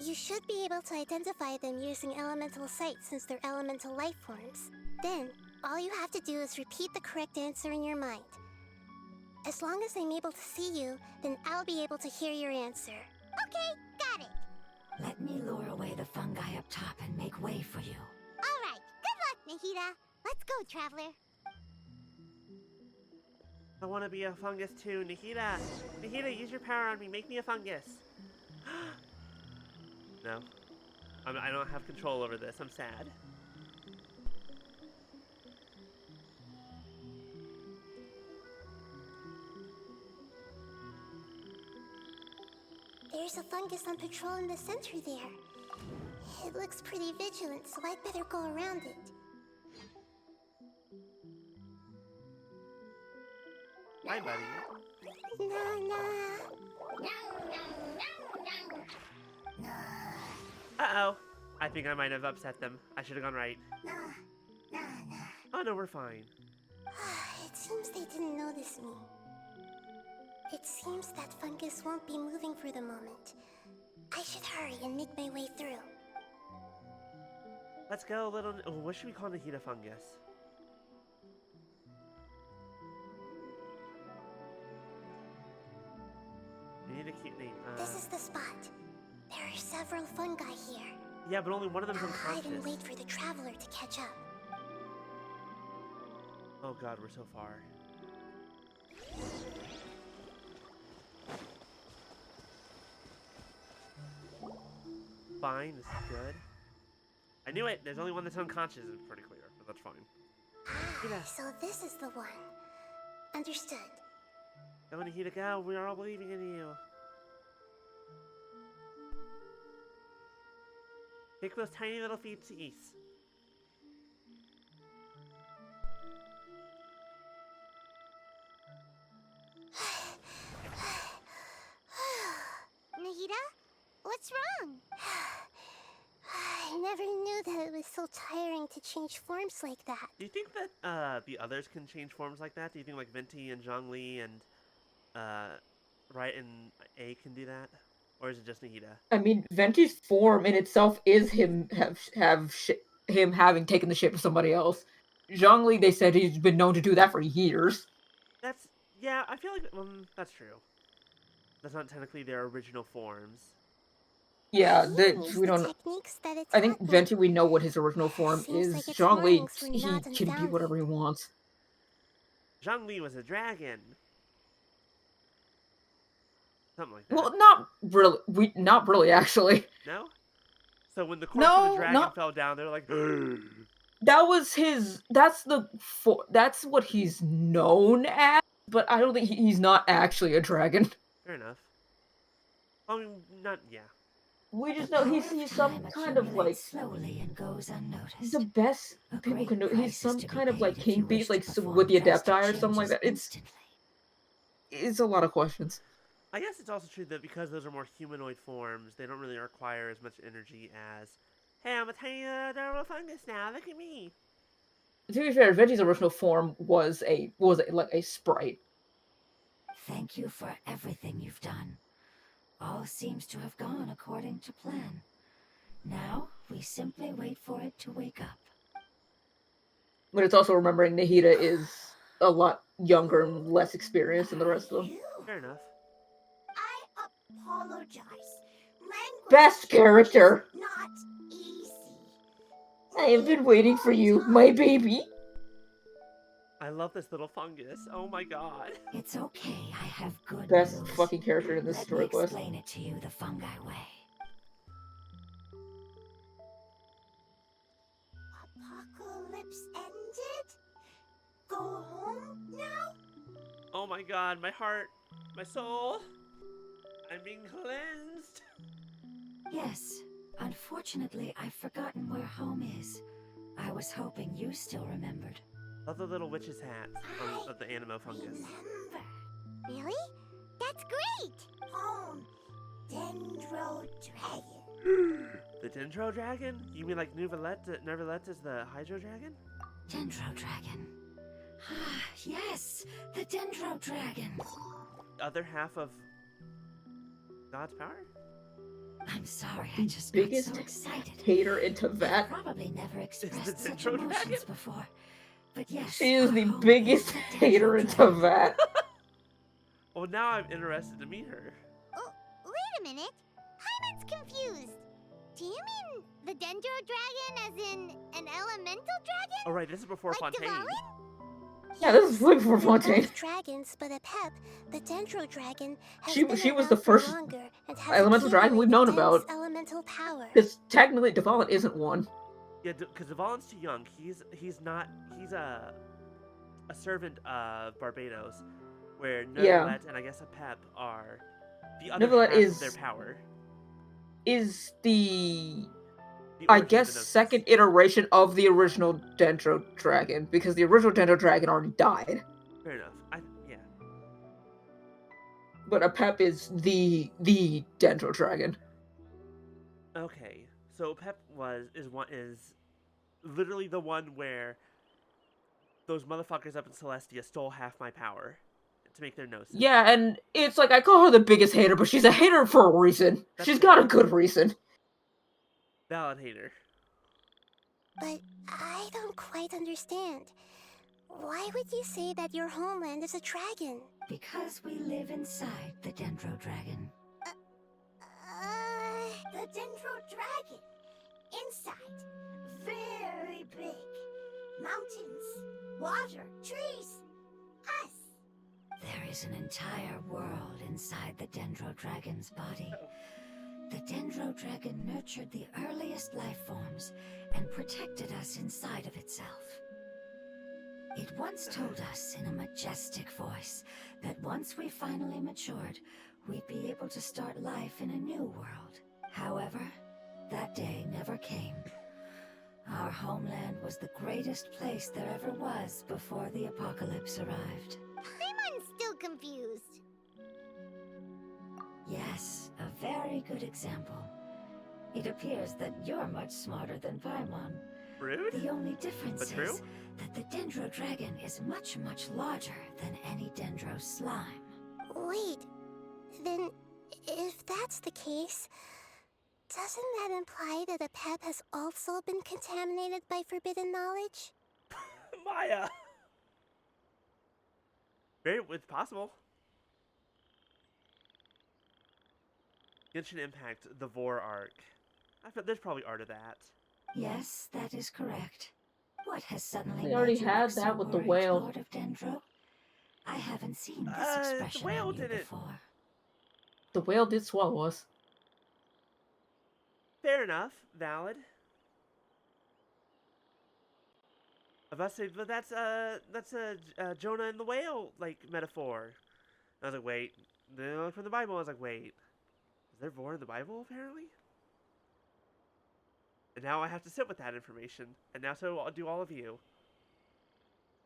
You should be able to identify them using elemental sight since they're elemental life forms. Then, all you have to do is repeat the correct answer in your mind. As long as I'm able to see you, then I'll be able to hear your answer. Okay, got it. Let me lure away the fungi up top and make way for you. All right, good luck, Nahida. Let's go, Traveler. I want to be a fungus too. Nahida! Nahida, use your power on me. Make me a fungus. No. I don't have control over this. I'm sad. There's a fungus on patrol in the center there. It looks pretty vigilant, so I'd better go around it. Hi, buddy. Uh-oh. I think I might have upset them. I should have gone right. Oh no, we're fine. It seems they didn't notice me. It seems that fungus won't be moving for the moment. I should hurry and make my way through. Let's go, little. Oh, what should we call Nahida fungus? We need a cute name. This is the spot. There are several fungi here. Yeah, but only one of them's I'll hide and unconscious. wait for the traveler to catch up. Oh god, we're so far. Fine, this is good. I knew it! There's only one that's unconscious, it's pretty clear, but that's fine. Yeah. So this is the one. Understood. Go, Nahida, go! We are all believing in you! Kick those tiny little feetsies. Nahida? What's wrong? I never knew that it was so tiring to change forms like that. Do you think that the others can change forms like that? Do you think like Venti and Zhongli and Wright and A can do that? Or is it just Nahida? I mean, Venti's form in itself is him him having taken the shape of somebody else. Zhongli, they said he's been known to do that for years. That's, yeah, I feel like, that's true. That's not technically their original forms. Yeah, He used we the don't. techniques that I think attack me. Venti, we know what his original form Seems is. like its Zhongli, warnings were he not can be unfounded. whatever he wants. Zhongli was a dragon. Something like that. Well, not really. Not really, actually. No? So when the corpse of No, the dragon not- fell down, they were like, That was his. That's That's what he's known as. But I don't think he's not actually a dragon. fair enough. I mean, not, yeah. We just know he's some Time kind of like accumulates slowly and goes unnoticed. the best A people great can do. price He's is some to be kind of like paid if king you wish beast, to like perform with the drastic Adepti or something like changes that. instantly. It's a lot of questions. I guess it's also true that because those are more humanoid forms, they don't really require as much energy as, hey, I'm a tiny adorable fungus now, look at me. To be fair, Venti's original form was like a sprite. Thank you for everything you've done. All seems to have gone according to plan. Now, we simply wait for it to wake up. But it's also remembering Nahida is a lot younger and less experienced than the rest of them. Fair enough. I apologize. Language Best character! is not easy. I have been waiting for you, my baby. I love this little fungus. Oh my god. It's okay, I have good Best news. fucking character in this Let story me quest. explain it to you the fungi way. Apocalypse ended? Go home now? Oh my god, my heart, my soul. I'm being cleansed. Yes, unfortunately, I've forgotten where home is. I was hoping you still remembered. Love the little witch's hat of the animo fungus. Remember. Really? That's great! Home. Dendro Dragon. The Dendro Dragon? You mean like Nervalette is the Hydro Dragon? Dendro Dragon. Ah, yes, the Dendro Dragon. The other half of God's power? I'm sorry, I just got Biggest so excited. hater into I've that. probably never expressed the such Dendro emotions Dragon? before. But yes, She is our the home biggest is the hater Dendro into Dragon. that. Well, now I'm interested to meet her. Oh, wait a minute. Hyman's confused. Do you mean the Dendro Dragon as in an elemental dragon? Oh right, this is before Like Fontaine. Dvalin? Yeah, this is way before They're both Fontaine. dragons, but a pep, the Dendro Dragon, has She been was the around for first longer and has elemental dragon we've known accumulated about. dense elemental power. Because technically, Dvalin isn't one. Yeah, because Dvalin's too young. He's a servant of Barbados, where Nervalette Yeah. and I guess a Pep are the other Nervalette half is- of their power. Is the The I origin guess of Gnosis. second iteration of the original Dendro Dragon, because the original Dendro Dragon already died. Fair enough. Yeah. But a Pep is the Dendro Dragon. Okay, so Pep is literally the one where those motherfuckers up in Celestia stole half my power to make their noses. Yeah, and it's like I call her the biggest hater, but she's a hater for a reason. That's She's fair. got a good reason. Valid hater. But I don't quite understand. Why would you say that your homeland is a dragon? Because we live inside the Dendro Dragon. The Dendro Dragon. Inside. Very big. Mountains, water, trees. Us. There is an entire world inside the Dendro Dragon's body. The Dendro Dragon nurtured the earliest life forms and protected us inside of itself. It once told us in a majestic voice that once we finally matured, we'd be able to start life in a new world. However, that day never came. Our homeland was the greatest place there ever was before the apocalypse arrived. I'm still confused. Yes, a very good example. It appears that you're much smarter than Paimon. Rude? The only difference But true? is that the Dendro Dragon is much, much larger than any Dendro slime. Wait, then if that's the case, doesn't that imply that a pep has also been contaminated by forbidden knowledge? Maya! It's possible. Genshin Impact, the Vor arc. I bet there's probably art of that. Yes, that is correct. What has suddenly They made already you had look so that with the worried, whale. Lord of Dendro? I haven't seen this The expression whale on you did it. before. The whale did swallow us. Fair enough. Valid. I was about to say, but that's a Jonah and the whale, like, metaphor. I was like, wait. Then I looked from the Bible, I was like, wait. Is there Vor in the Bible, apparently? And now I have to sit with that information. And now so do all of you.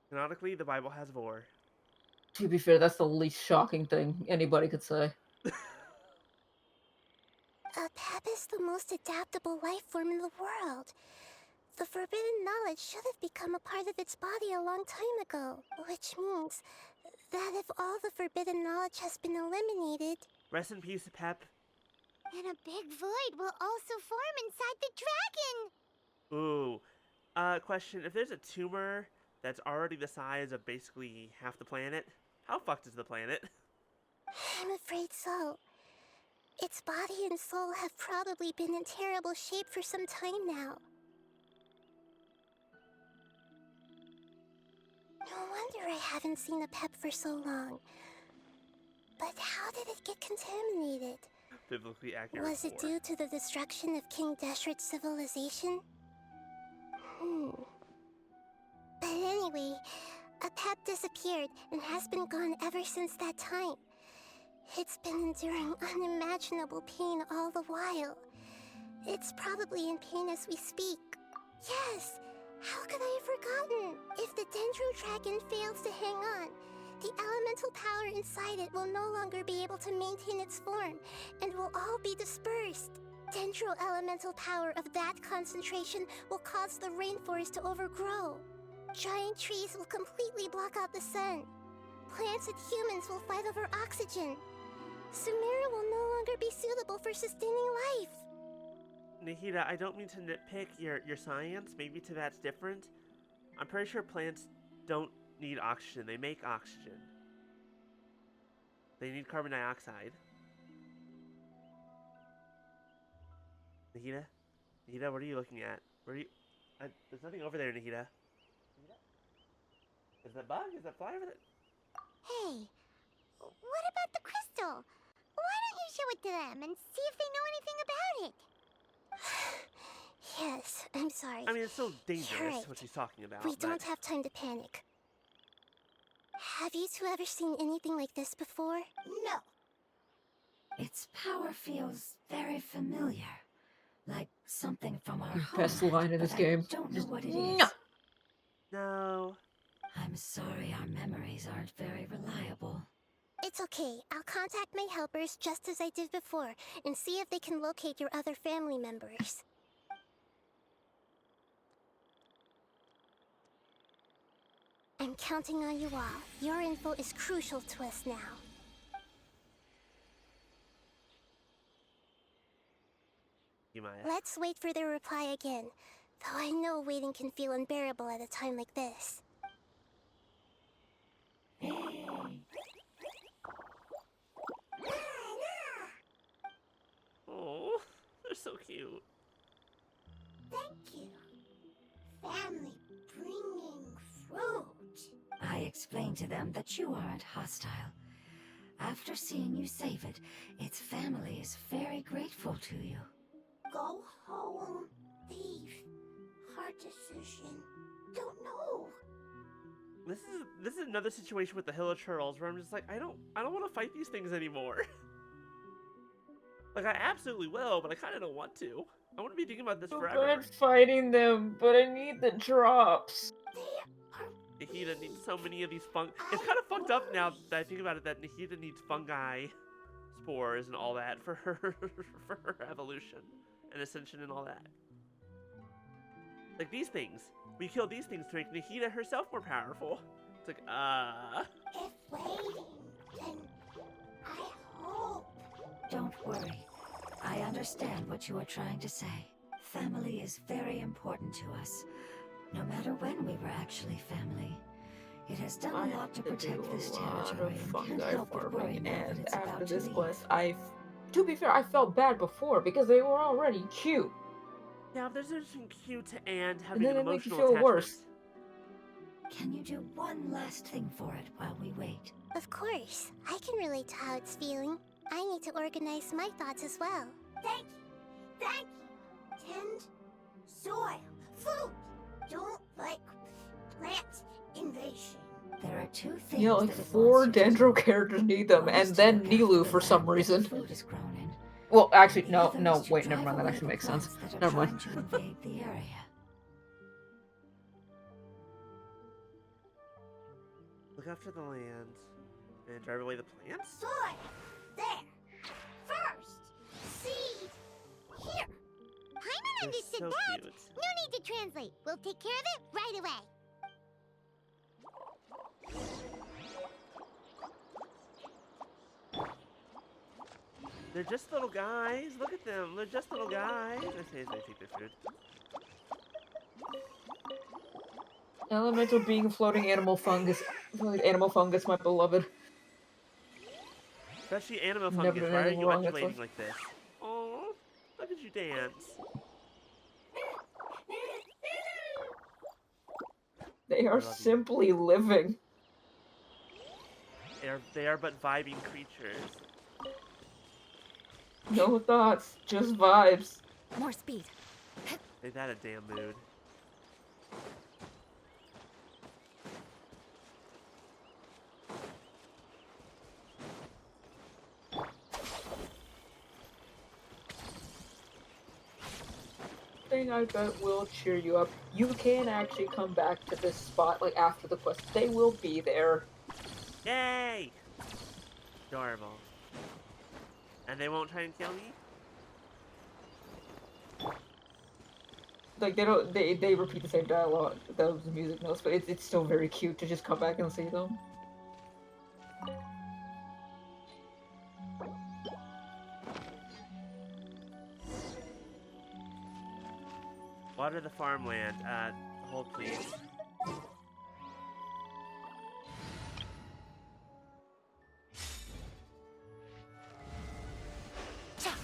Canonically, the Bible has Vor. To be fair, that's the least shocking thing anybody could say. A pep is the most adaptable life form in the world. The forbidden knowledge should have become a part of its body a long time ago. Which means that if all the forbidden knowledge has been eliminated, Rest in peace, Pep. then a big void will also form inside the dragon. Ooh. Question. If there's a tumor that's already the size of basically half the planet, how fucked is the planet? I'm afraid so. Its body and soul have probably been in terrible shape for some time now. No wonder I haven't seen a pep for so long. But how did it get contaminated? Biblically accurate. Was it Vor. due to the destruction of King Deshret's civilization? But anyway, a pep disappeared and has been gone ever since that time. It's been enduring unimaginable pain all the while. It's probably in pain as we speak. Yes! How could I have forgotten? If the Dendro Dragon fails to hang on, the elemental power inside it will no longer be able to maintain its form, and will all be dispersed. Dendro elemental power of that concentration will cause the rainforest to overgrow. Giant trees will completely block out the sun. Plants and humans will fight over oxygen. Sumeru will no longer be suitable for sustaining life. Nahida, I don't mean to nitpick your science. Maybe to that's different. I'm pretty sure plants don't need oxygen. They make oxygen. They need carbon dioxide. Nahida? Nahida, what are you looking at? Where are you? There's nothing over there, Nahida. Is that bug? Is that fly over there? Hey, what about the crystal? Why don't you show it to them and see if they know anything about it? Yes, I'm sorry. I mean, it's so dangerous right. what she's talking about. We but- don't have time to panic. Have you two ever seen anything like this before? No. Its power feels very familiar. Like something from our Best homeland, line in this but game. I don't know Just what it no. is. No. I'm sorry our memories aren't very reliable. It's okay. I'll contact my helpers just as I did before and see if they can locate your other family members. I'm counting on you all. Your info is crucial to us now. Maya. Let's wait for their reply again. Though I know waiting can feel unbearable at a time like this. Oh, they're so cute. Thank you. Family bringing fruit. I explained to them that you aren't hostile. After seeing you save it, its family is very grateful to you. Go home. Leave. Hard decision. Don't know. This is another situation with the Hill of Churls where I'm just like, I don't want to fight these things anymore. Like, I absolutely will, but I kind of don't want to. I want to be thinking about this forever. Good fighting them, but I need the drops. Nahida needs so many of these It's kind of fucked up now that I think about it that Nahida needs fungi spores and all that for her evolution and ascension and all that. Like these things. We killed these things to make Nahida herself more powerful. It's like, If waiting, then I hope. Don't worry. I understand what you are trying to say. Family is very important to us. No matter when we were actually family. It has done a lot to protect this territory and can't help but worry now that it's after about to this leave. quest, to be fair, I felt bad before because they were already cute. yeah, there's anything cute and And having then an it makes you emotional feel attachment. worse. Can you do one last thing for it while we wait? Of course. I can relate to how it's feeling. I need to organize my thoughts as well. Thank you. Thank you. Tend soil. Food. Don't like plant invasion. There are two things You know, like that it 4 wants you to Dendro do. characters need them, One and is to then look after Nilu the for some land where the reason. food is grown in. Well, actually, The no, other no, is to wait, never drive mind, that away actually the makes sense. plants that are Never mind. trying to invade the area. Look after the land and drive away the plants? Soil. There. First. Seed. Here. Paimon They're understood so that. cute. No need to translate. We'll take care of it right away. They're just little guys. Look at them. They're just little guys. I say as they take their food. Elemental being, floating animal fungus, my beloved. Especially animal Never fungus. done Why are anything you wrong, that's undulating why. like this? Oh, look at you dance. They I are love you. simply living. They are but vibing creatures. No thoughts, just vibes. More speed. Ain't that a damn mood? Thing I bet will cheer you up. You can actually come back to this spot like after the quest. They will be there. Yay! Adorable. And they won't try and kill me? Like they repeat the same dialogue, those music notes, but it's still very cute to just come back and see them. Water the farmland. Hold please.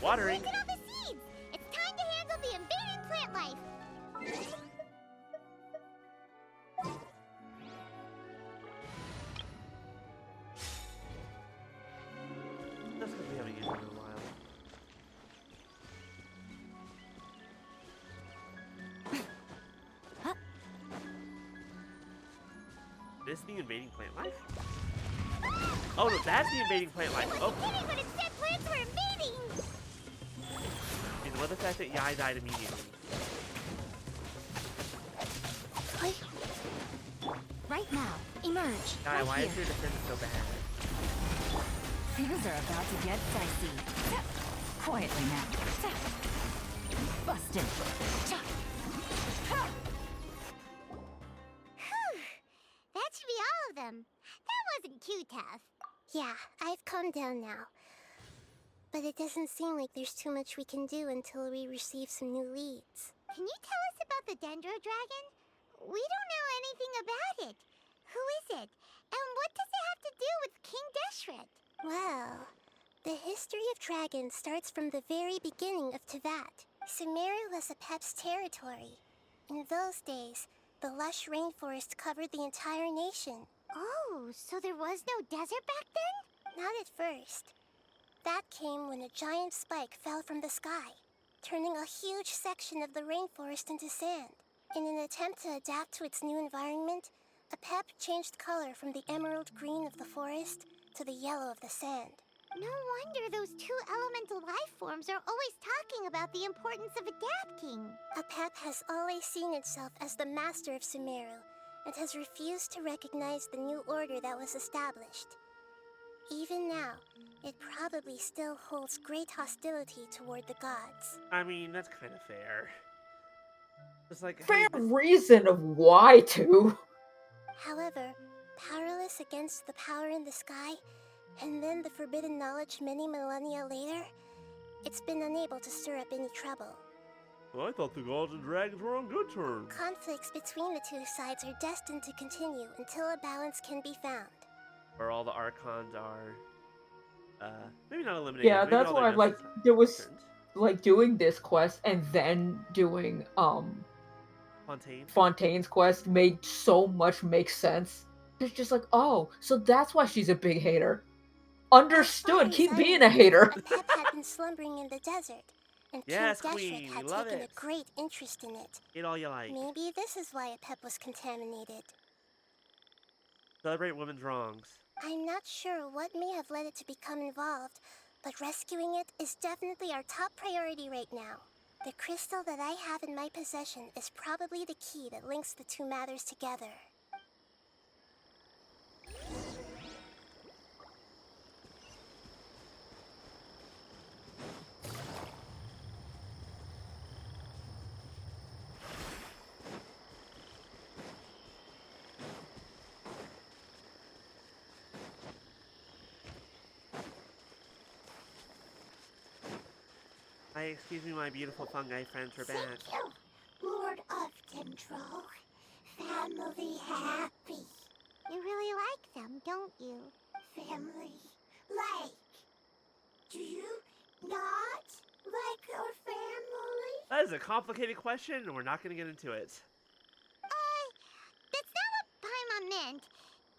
Watering. Look at all the seeds! It's time to handle the invading plant life. That's because we haven't used it in a while. This is the invading plant life? Oh no, that's the invading plant life. Oh, Kidding, but it said plants were invading! and what the fact that Yai died immediately? Right now, emerge. Yai, right why here. is your defense so bad? Things are about to get dicey. Quietly now. Busted. That should too tough. Yeah, I've calmed down now. But it doesn't seem like there's too much we can do until we receive some new leads. Can you tell us about the Dendro Dragon? We don't know anything about it. Who is it? And what does it have to do with King Deshret? Well, the history of dragons starts from the very beginning of Tevat. Sumeru was Apep's territory. In those days, the lush rainforest covered the entire nation. Oh, so there was no desert back then? Not at first. That came when a giant spike fell from the sky, turning a huge section of the rainforest into sand. In an attempt to adapt to its new environment, Apep changed color from the emerald green of the forest to the yellow of the sand. No wonder those two elemental life forms are always talking about the importance of adapting. Apep has always seen itself as the master of Sumeru and has refused to recognize the new order that was established. Even now, it probably still holds great hostility toward the gods. I mean, that's kind of fair. It's like, Fair hey, reason of why to. However, powerless against the power in the sky, and then the forbidden knowledge many millennia later, it's been unable to stir up any trouble. well, I thought the gods and dragons were on good terms. Conflicts between the two sides are destined to continue until a balance can be found. Where all the archons are, maybe not eliminated. Yeah, maybe that's all their why like noses are there was turned. like doing this quest and then doing Fontaine. Fontaine's quest made so much make sense. It's just like, oh, so that's why she's a big hater. Understood. As Keep far as I being knew, a hater. Apep had been slumbering in the desert, and Yes, King Queen, Deshret we had love taken it. a great interest in it. Eat all you like. Maybe this is why Apep was contaminated. Celebrate women's wrongs. I'm not sure what may have led it to become involved, but rescuing it is definitely our top priority right now. The crystal that I have in my possession is probably the key that links the two matters together. Hi, excuse me, my beautiful fungi friends are back. Thank you, Lord of Dendro. Family happy. You really like them, don't you? Family like. Do you not like your family? That is a complicated question, and we're not going to get into it. That's not what Paimon meant.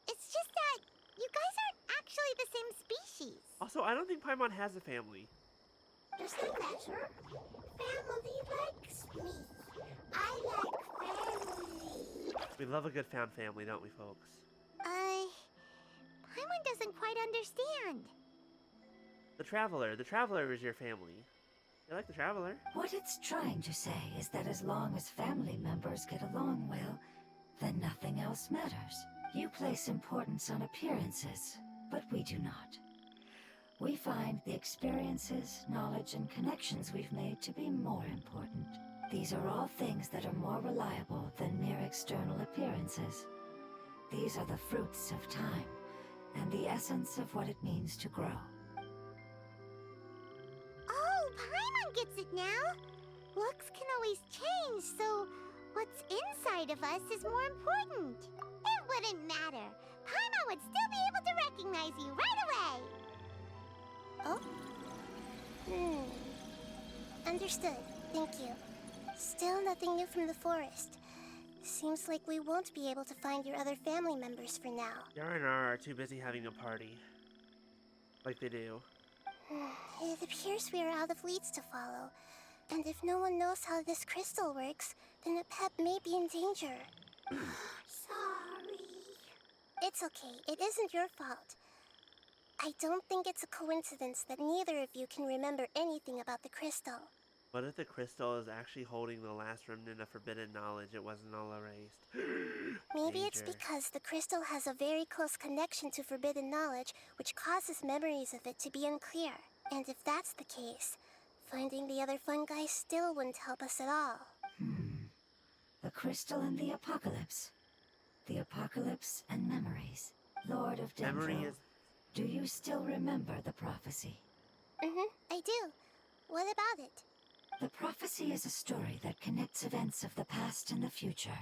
It's just that you guys aren't actually the same species. Also, I don't think Paimon has a family. Does that matter? Family likes me. I like family. We love a good found family, don't we, folks? Paimon doesn't quite understand. The Traveler is your family. You like the Traveler? What it's trying to say is that as long as family members get along well, then nothing else matters. You place importance on appearances, but we do not. We find the experiences, knowledge, and connections we've made to be more important. These are all things that are more reliable than mere external appearances. These are the fruits of time, and the essence of what it means to grow. Oh, Paimon gets it now. Looks can always change, so what's inside of us is more important. It wouldn't matter. Paimon would still be able to recognize you right away. Oh? Understood. Thank you. Still nothing new from the forest. Seems like we won't be able to find your other family members for now. Yara and Ara are too busy having a party. Like they do. It appears we are out of leads to follow. And if no one knows how this crystal works, then Apep may be in danger. Sorry. It's okay. It isn't your fault. I don't think it's a coincidence that neither of you can remember anything about the crystal. What if the crystal is actually holding the last remnant of forbidden knowledge? It wasn't all erased. Maybe it's Danger. because the crystal has a very close connection to forbidden knowledge, which causes memories of it to be unclear. And if that's the case, finding the other fungi still wouldn't help us at all. The crystal and the apocalypse. The apocalypse and memories. Lord of Memory Dendro, is... do you still remember the prophecy? I do. What about it? The prophecy is a story that connects events of the past and the future.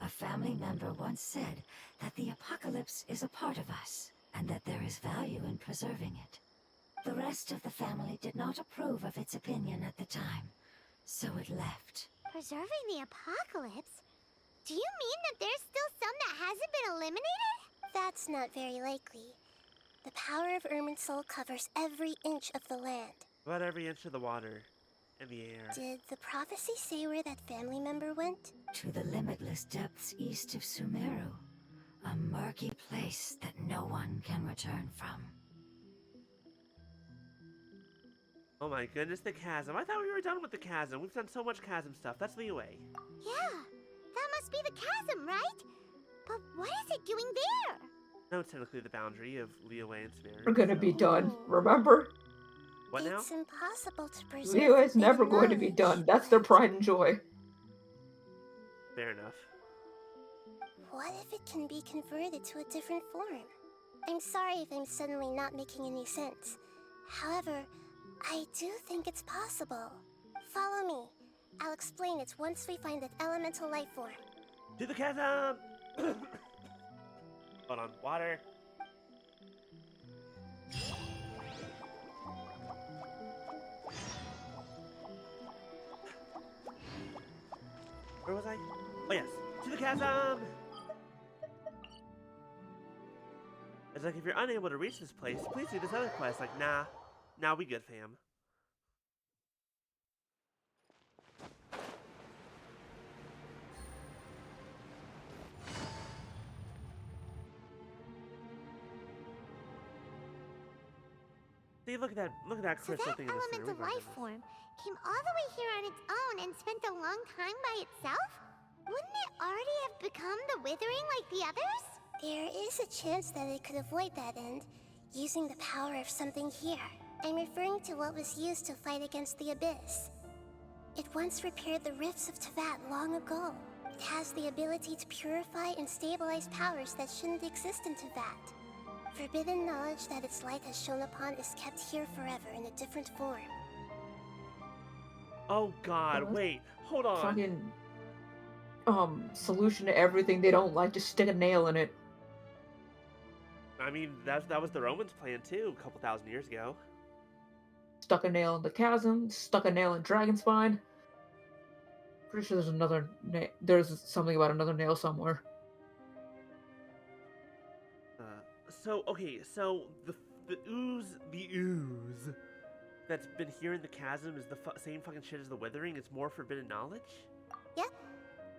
A family member once said that the apocalypse is a part of us, and that there is value in preserving it. The rest of the family did not approve of its opinion at the time, so it left. Preserving the apocalypse? Do you mean that there's still some that hasn't been eliminated? That's not very likely. The power of Irminsul covers every inch of the land. About every inch of the water and the air. Did the prophecy say where that family member went? To the limitless depths east of Sumeru, a murky place that no one can return from. Oh my goodness, the chasm. I thought we were done with the chasm. We've done so much chasm stuff. That's Liyue. Yeah, that must be the chasm, right? But what is it doing there? No, it's technically the boundary of Liyue and Sumeru. We're gonna be so- done, remember? What now? It's impossible to preserve Liyue is forbidden never going to be knowledge, done. That's their but pride and joy. Fair enough. what if it can be converted to a different form? I'm sorry if I'm suddenly not making any sense. However, I do think it's possible. Follow me. I'll explain it once we find that elemental life form. To the chasm! Hold on, water. Where was I? Oh yes, to the chasm! It's like, if you're unable to reach this place, please do this other quest. Like, nah, we good, fam. See, look at that So crystal that thing in the center. elemental We've already life done this. form came all the way here on its own and spent a long time by itself? Wouldn't it already have become the Withering like the others? There is a chance that it could avoid that end, using the power of something here. I'm referring to what was used to fight against the Abyss. It once repaired the rifts of Tevat long ago. It has the ability to purify and stabilize powers that shouldn't exist in Tevat. Forbidden knowledge that its light has shone upon is kept here forever in a different form. Oh god, What? wait, hold on. Fucking solution to everything they don't like, just stick a nail in it. I mean, that was the Romans' plan too, a couple thousand years ago. Stuck a nail in the chasm, stuck a nail in Dragonspine. Pretty sure there's something about another nail somewhere. So the ooze that's been here in the chasm is the same fucking shit as the Withering. It's more forbidden knowledge. Yep.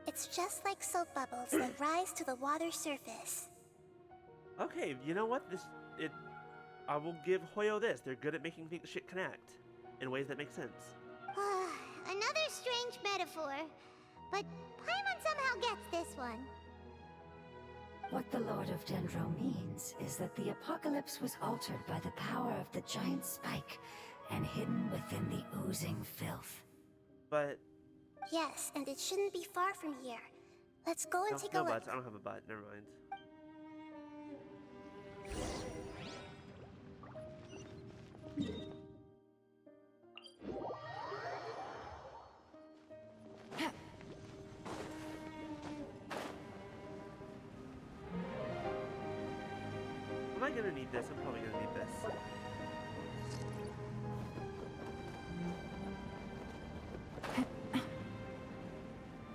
It's just like soap bubbles that rise to the water surface. Okay, you know what? I will give Hoyo this. They're good at making shit connect in ways that make sense. Another strange metaphor, but Paimon somehow gets this one. What the Lord of Dendro means is that the apocalypse was altered by the power of the giant spike and hidden within the oozing filth. But Yes, and it shouldn't be far from here. Let's go and no, take no a look. butts. I don't have a butt. Never mind. Am I gonna need this? I'm probably gonna need this.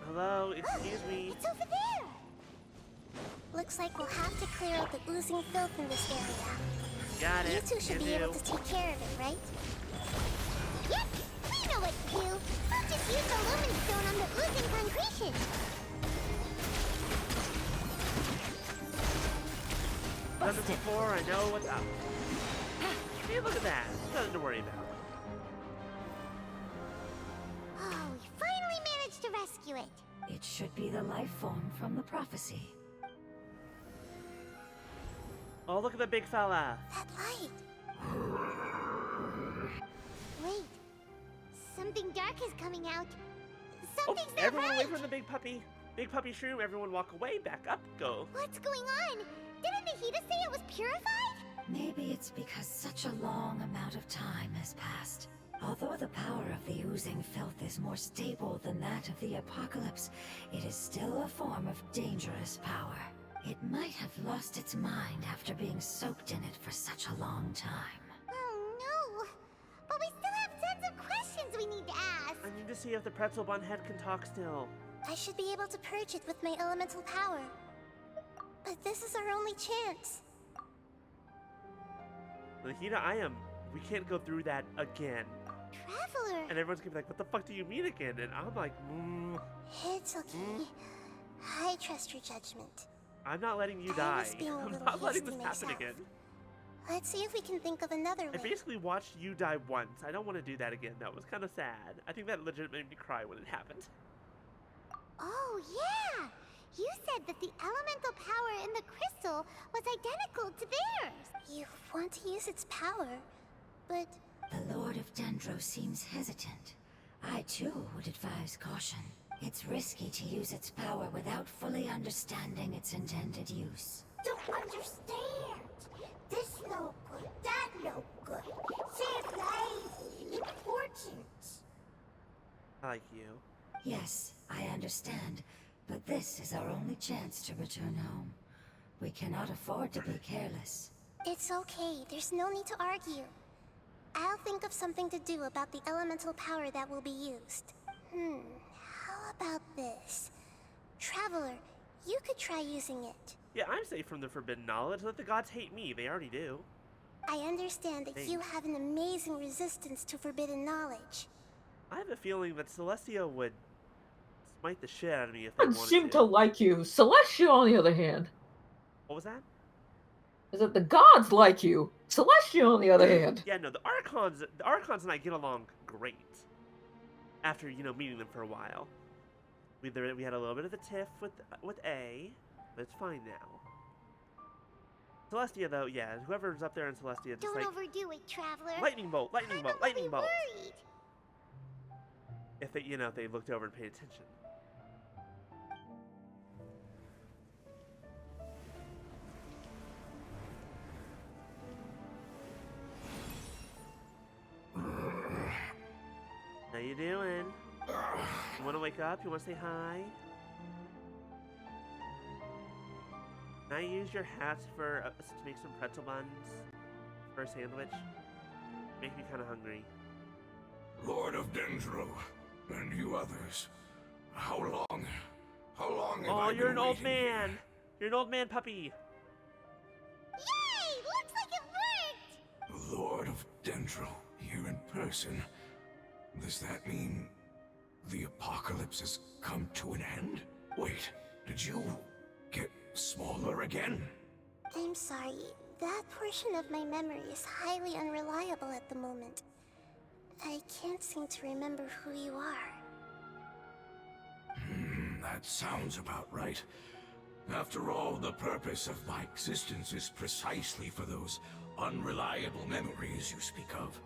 Hello, excuse me. It's over there! Looks like we'll have to clear out the oozing filth in this area. Got You it. two should be able to take care of it, right? Yep, we know what to do. We'll just use the lumen stone on the oozing concretion. Done this before, I know what's up. Hey, look at that. Nothing to worry about. Oh, we finally managed to rescue it. It should be the life form from the prophecy. Oh, look at the big fella. That light. Wait. Something dark is coming out. Oh, Something's not everyone right. away from the big puppy. Big puppy shroom, everyone walk away, back up, go. What's going on? Didn't Nahida say it was purified? Maybe it's because such a long amount of time has passed. Although the power of the oozing filth is more stable than that of the apocalypse, it is still a form of dangerous power. It might have lost its mind after being soaked in it for such a long time. Oh no! But we still have tons of questions we need to ask! I need to see if the pretzel bun head can talk still. I should be able to purge it with my elemental power. But this is our only chance. Nahida, we can't go through that again. Traveler! And everyone's gonna be like, what the fuck do you mean again? And I'm like, It's okay. I trust your judgment. I'm not letting you I die. was being a I'm little not letting this hasty happen myself. again. Let's see if we can think of another I way. basically watched you die once. I don't want to do that again. That was kind of sad. I think that legit made me cry when it happened. Oh, yeah! You said that the elemental power in the crystal was identical to theirs. You want to use its power, but The Lord of Dendro seems hesitant. I too would advise caution. It's risky to use its power without fully understanding its intended use. don't understand. This no good, that no good. Save lives, important. I like you. Yes, I understand, but this is our only chance to return home. We cannot afford to be careless. It's okay, there's no need to argue. I'll think of something to do about the elemental power that will be used. How about this? Traveler, you could try using it. Yeah, I'm safe from the forbidden knowledge. Let the gods hate me. They already do. I understand that you have an amazing resistance to forbidden knowledge. I have a feeling that Celestia would smite the shit out of me if they Doesn't wanted seem to like you. Celestia, on the other hand, What was that? is that the gods like you. Celestia, on the other hand. Yeah, no, the Archons and I get along great. After, meeting them for a while. We had a little bit of a tiff with A, but it's fine now. Celestia, though, yeah, whoever's up there in Celestia, just Don't like, overdo it, Traveler. lightning bolt, lightning bolt, I'm lightning already bolt. worried. If they, if they looked over and paid attention. How you doing? You want to wake up? You want to say hi? Can I use your hat to make some pretzel buns for a sandwich? Make me kind of hungry. Lord of Dendro, and you others, how long have Oh, I you're been an old waiting man! here? You're an old man puppy! Yay! Looks like it worked! The Lord of Dendro, here in person. Does that mean the apocalypse has come to an end? Wait, did you get smaller again? I'm sorry. That portion of my memory is highly unreliable at the moment. I can't seem to remember who you are. That sounds about right. After all, the purpose of my existence is precisely for those unreliable memories you speak of.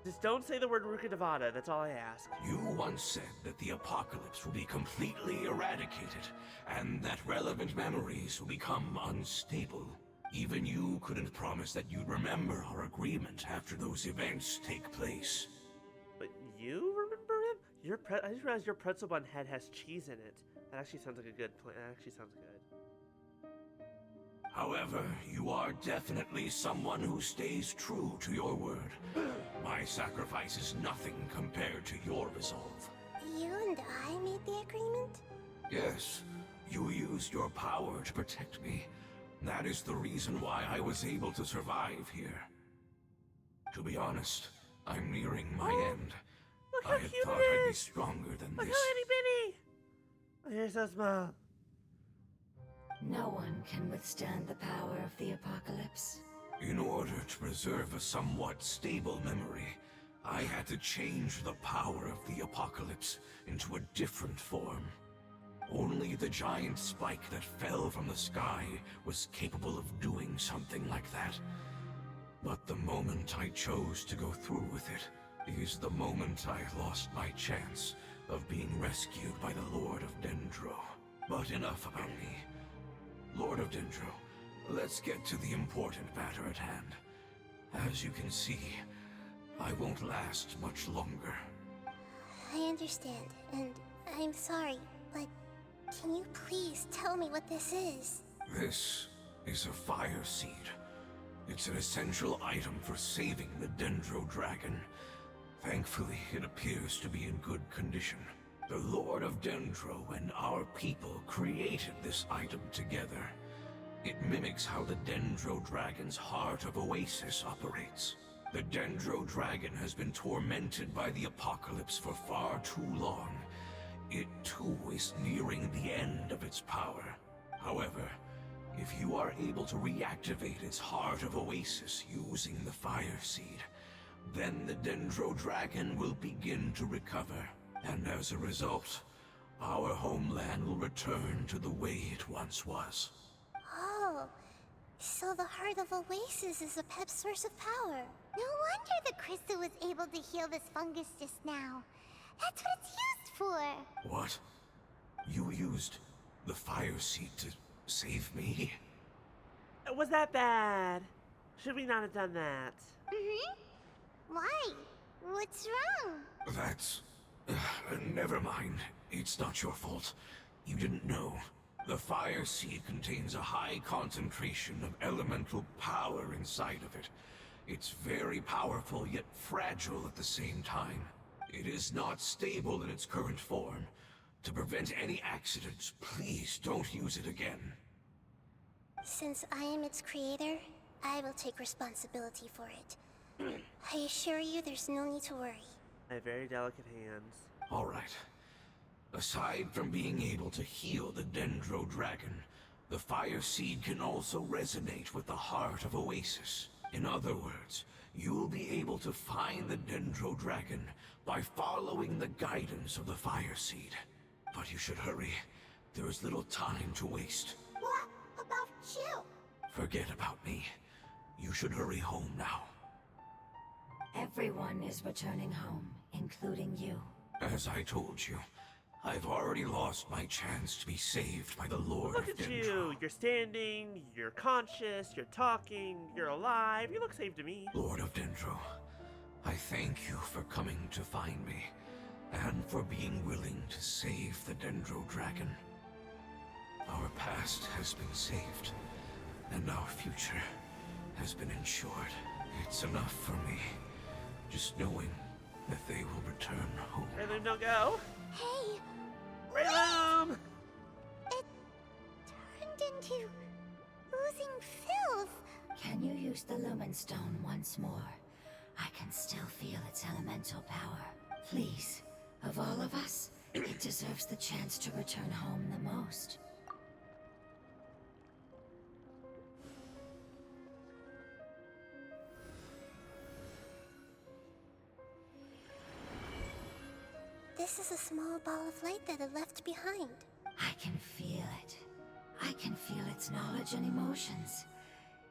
Just don't say the word Rukadavada, that's all I ask. You once said that the apocalypse will be completely eradicated, and that relevant memories will become unstable. Even you couldn't promise that you'd remember our agreement after those events take place. But you remember him? I just realized your pretzel bun head has cheese in it. That actually sounds like a good plan. That actually sounds good. However, you are definitely someone who stays true to your word. My sacrifice is nothing compared to your resolve. You and I made the agreement? Yes, you used your power to protect me. That is the reason why I was able to survive here. To be honest, I'm nearing my end. Look how I had cute thought it I'd be is! stronger than Look this. how itty bitty! Oh, you're so small. No one can withstand the power of the apocalypse. In order to preserve a somewhat stable memory, I had to change the power of the apocalypse into a different form. Only the giant spike that fell from the sky was capable of doing something like that. But the moment I chose to go through with it is the moment I lost my chance of being rescued by the Lord of Dendro. But enough about me. Lord of Dendro, let's get to the important matter at hand. As you can see, I won't last much longer. I understand, and I'm sorry, but can you please tell me what this is? This is a fire seed. It's an essential item for saving the Dendro Dragon. Thankfully, it appears to be in good condition. The Lord of Dendro and our people created this item together. It mimics how the Dendro Dragon's Heart of Oasis operates. The Dendro Dragon has been tormented by the apocalypse for far too long. It too is nearing the end of its power. However, if you are able to reactivate its Heart of Oasis using the Fire Seed, then the Dendro Dragon will begin to recover. And as a result, our homeland will return to the way it once was. Oh, so the Heart of Oasis is a pep's source of power. No wonder the crystal was able to heal this fungus just now. That's what it's used for. What? You used the Fire Seed to save me? Was that bad? Should we not have done that? Why? What's wrong? That's... never mind. It's not your fault. You didn't know. The Fire Seed contains a high concentration of elemental power inside of it. It's very powerful, yet fragile at the same time. It is not stable in its current form. To prevent any accidents, please don't use it again. Since I am its creator, I will take responsibility for it. I assure you there's no need to worry. I have very delicate hands. All right. Aside from being able to heal the Dendro Dragon, the Fire Seed can also resonate with the Heart of Oasis. In other words, you'll be able to find the Dendro Dragon by following the guidance of the Fire Seed. But you should hurry. There is little time to waste. What about you? Forget about me. You should hurry home now. Everyone is returning home, including you. As I told you, I've already lost my chance to be saved by the Lord Look of at Dendro. you. You're standing, you're conscious, you're talking, you're alive. You look safe to me. Lord of Dendro, I thank you for coming to find me, and for being willing to save the Dendro Dragon. Our past has been saved, and our future has been ensured. It's enough for me, just knowing that they will return home. Rayloom, don't go. Hey, Rayloom! it turned into oozing filth. Can you use the Lumen Stone once more? I can still feel its elemental power. Please, of all of us, it deserves the chance to return home the most. This is a small ball of light that it left behind. I can feel it. I can feel its knowledge and emotions.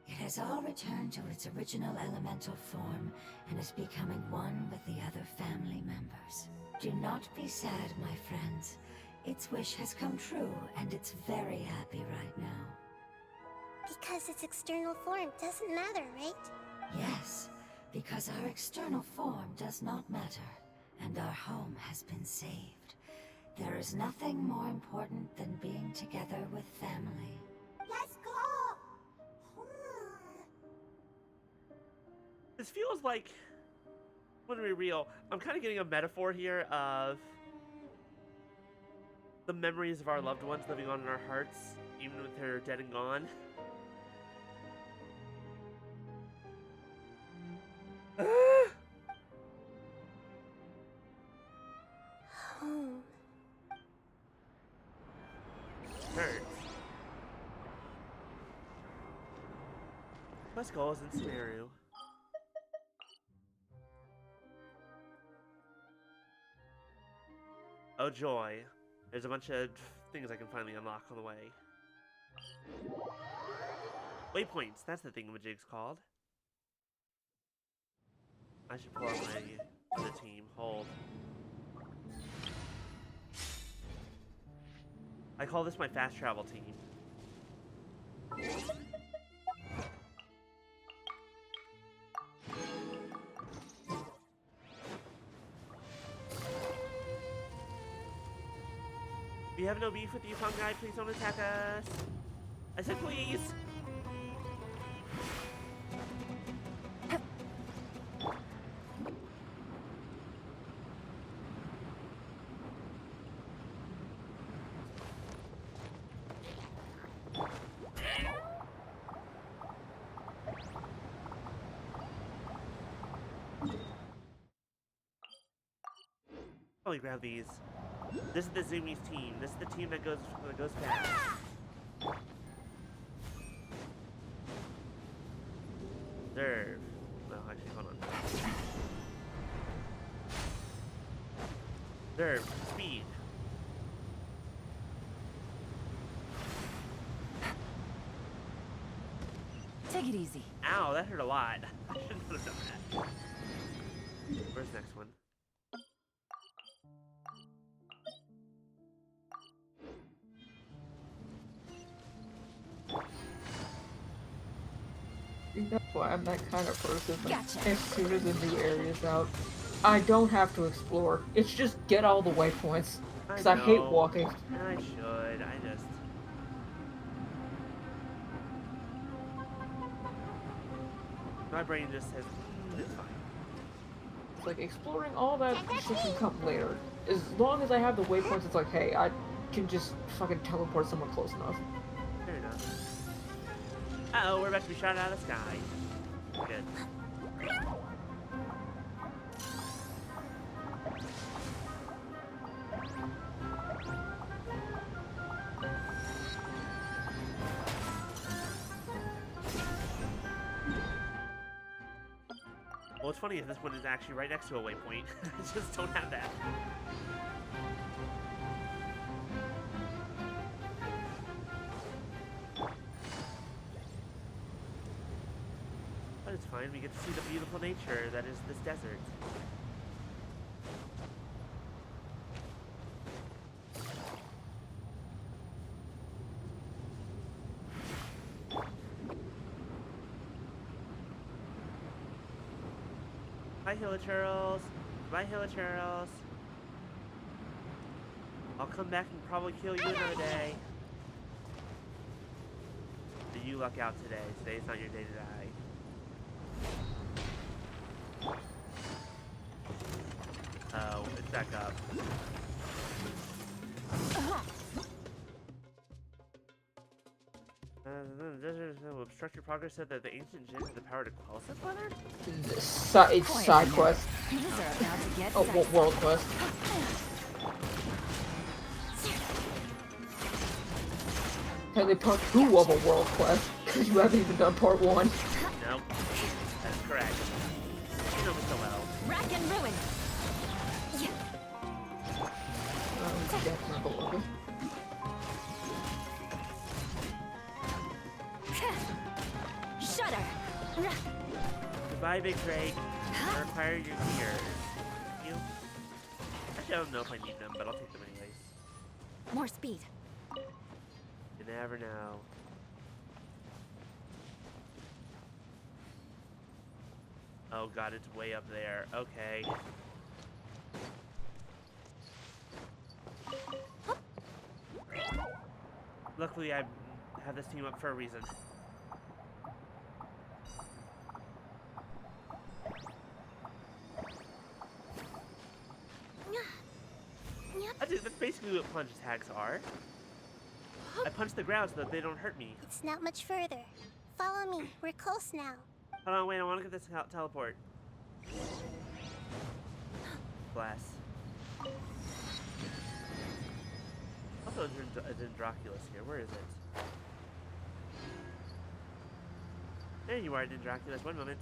It has all returned to its original elemental form and is becoming one with the other family members. Do not be sad, my friends. Its wish has come true, and it's very happy right now. Because its external form doesn't matter, right? Yes, because our external form does not matter, and our home has been saved. There is nothing more important than being together with family. Let's go! This feels like, I'm gonna be real, I'm kind of getting a metaphor here of the memories of our loved ones living on in our hearts, even when they're dead and gone. Home. Hurts. Let's go, in Smeru. Oh joy. There's a bunch of things I can finally unlock on the way. Waypoints, that's the thingamajig's called. I should pull out my other team. Hold. I call this my fast travel team. We have no beef with you, fungi. Please don't attack us. I said please. Let me grab these. This is the Zoomies team. This is the team that goes fast. Observe. Well, actually, hold on. Observe. Speed. Take it easy. Ow, that hurt a lot. I shouldn't have done that. Where's the next one? I think that's why I'm that kind of person. Like, Gotcha. as soon as a new area's out, I don't have to explore. It's just get all the waypoints. Because I hate know. walking. And I should. I just... My brain just says, it's fine. It's like exploring all that shit can come later. As long as I have the waypoints, it's like, hey, I can just fucking teleport someone close enough. Fair enough. Uh-oh, we're about to be shot out of the sky. Good. Well, it's funny if this one is actually right next to a waypoint. I just don't have that. But it's fine, we get to see the beautiful nature that is this desert. Bye, Hilichurls. Bye, Hilichurls. I'll come back and probably kill you another day. But you luck out today. Today's not your day to die. Oh, it's back up. The desert will obstruct your progress so that the ancient Jinn has the power to quell such weather? It's side quest. Things are about to get Oh, dicey. world quest. Technically part 2 of a world quest, because you haven't even done part 1. Nope. That's correct. You know me so well. Rack and ruin. That's not looking. Shudder. Goodbye, Big Drake. I require your gears. You? Actually, I don't know if I need them, but I'll take them anyways. More speed. You never know. Oh god, it's way up there. Okay. Luckily, I have this team up for a reason. That's basically what plunge attacks are. I punch the ground so that they don't hurt me. It's not much further. Follow me. We're close now. Hold on, wait, I want to get this teleport. Blast. Also, a Dendroculus here. Where is it? There you are, Dendroculus. One moment.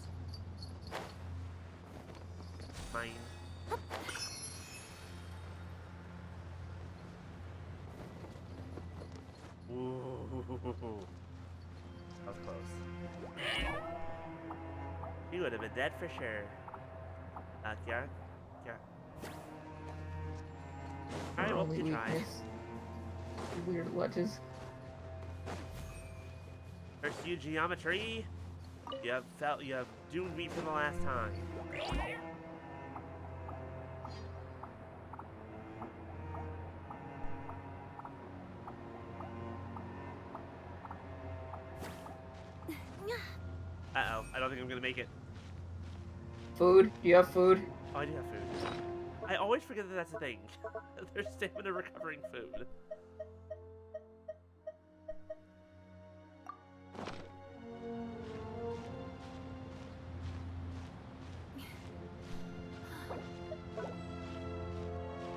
Mine. Ooh. That was close. You would have been dead for sure. Kiara? Kiara. Alright, well, Only you try. weakness. Weird ledges. First you geometry. You have doomed me for the last time. Uh-oh, I don't think I'm gonna make it. Food? Do you have food? Oh, I do have food. I always forget that that's a thing. There's stamina recovering food.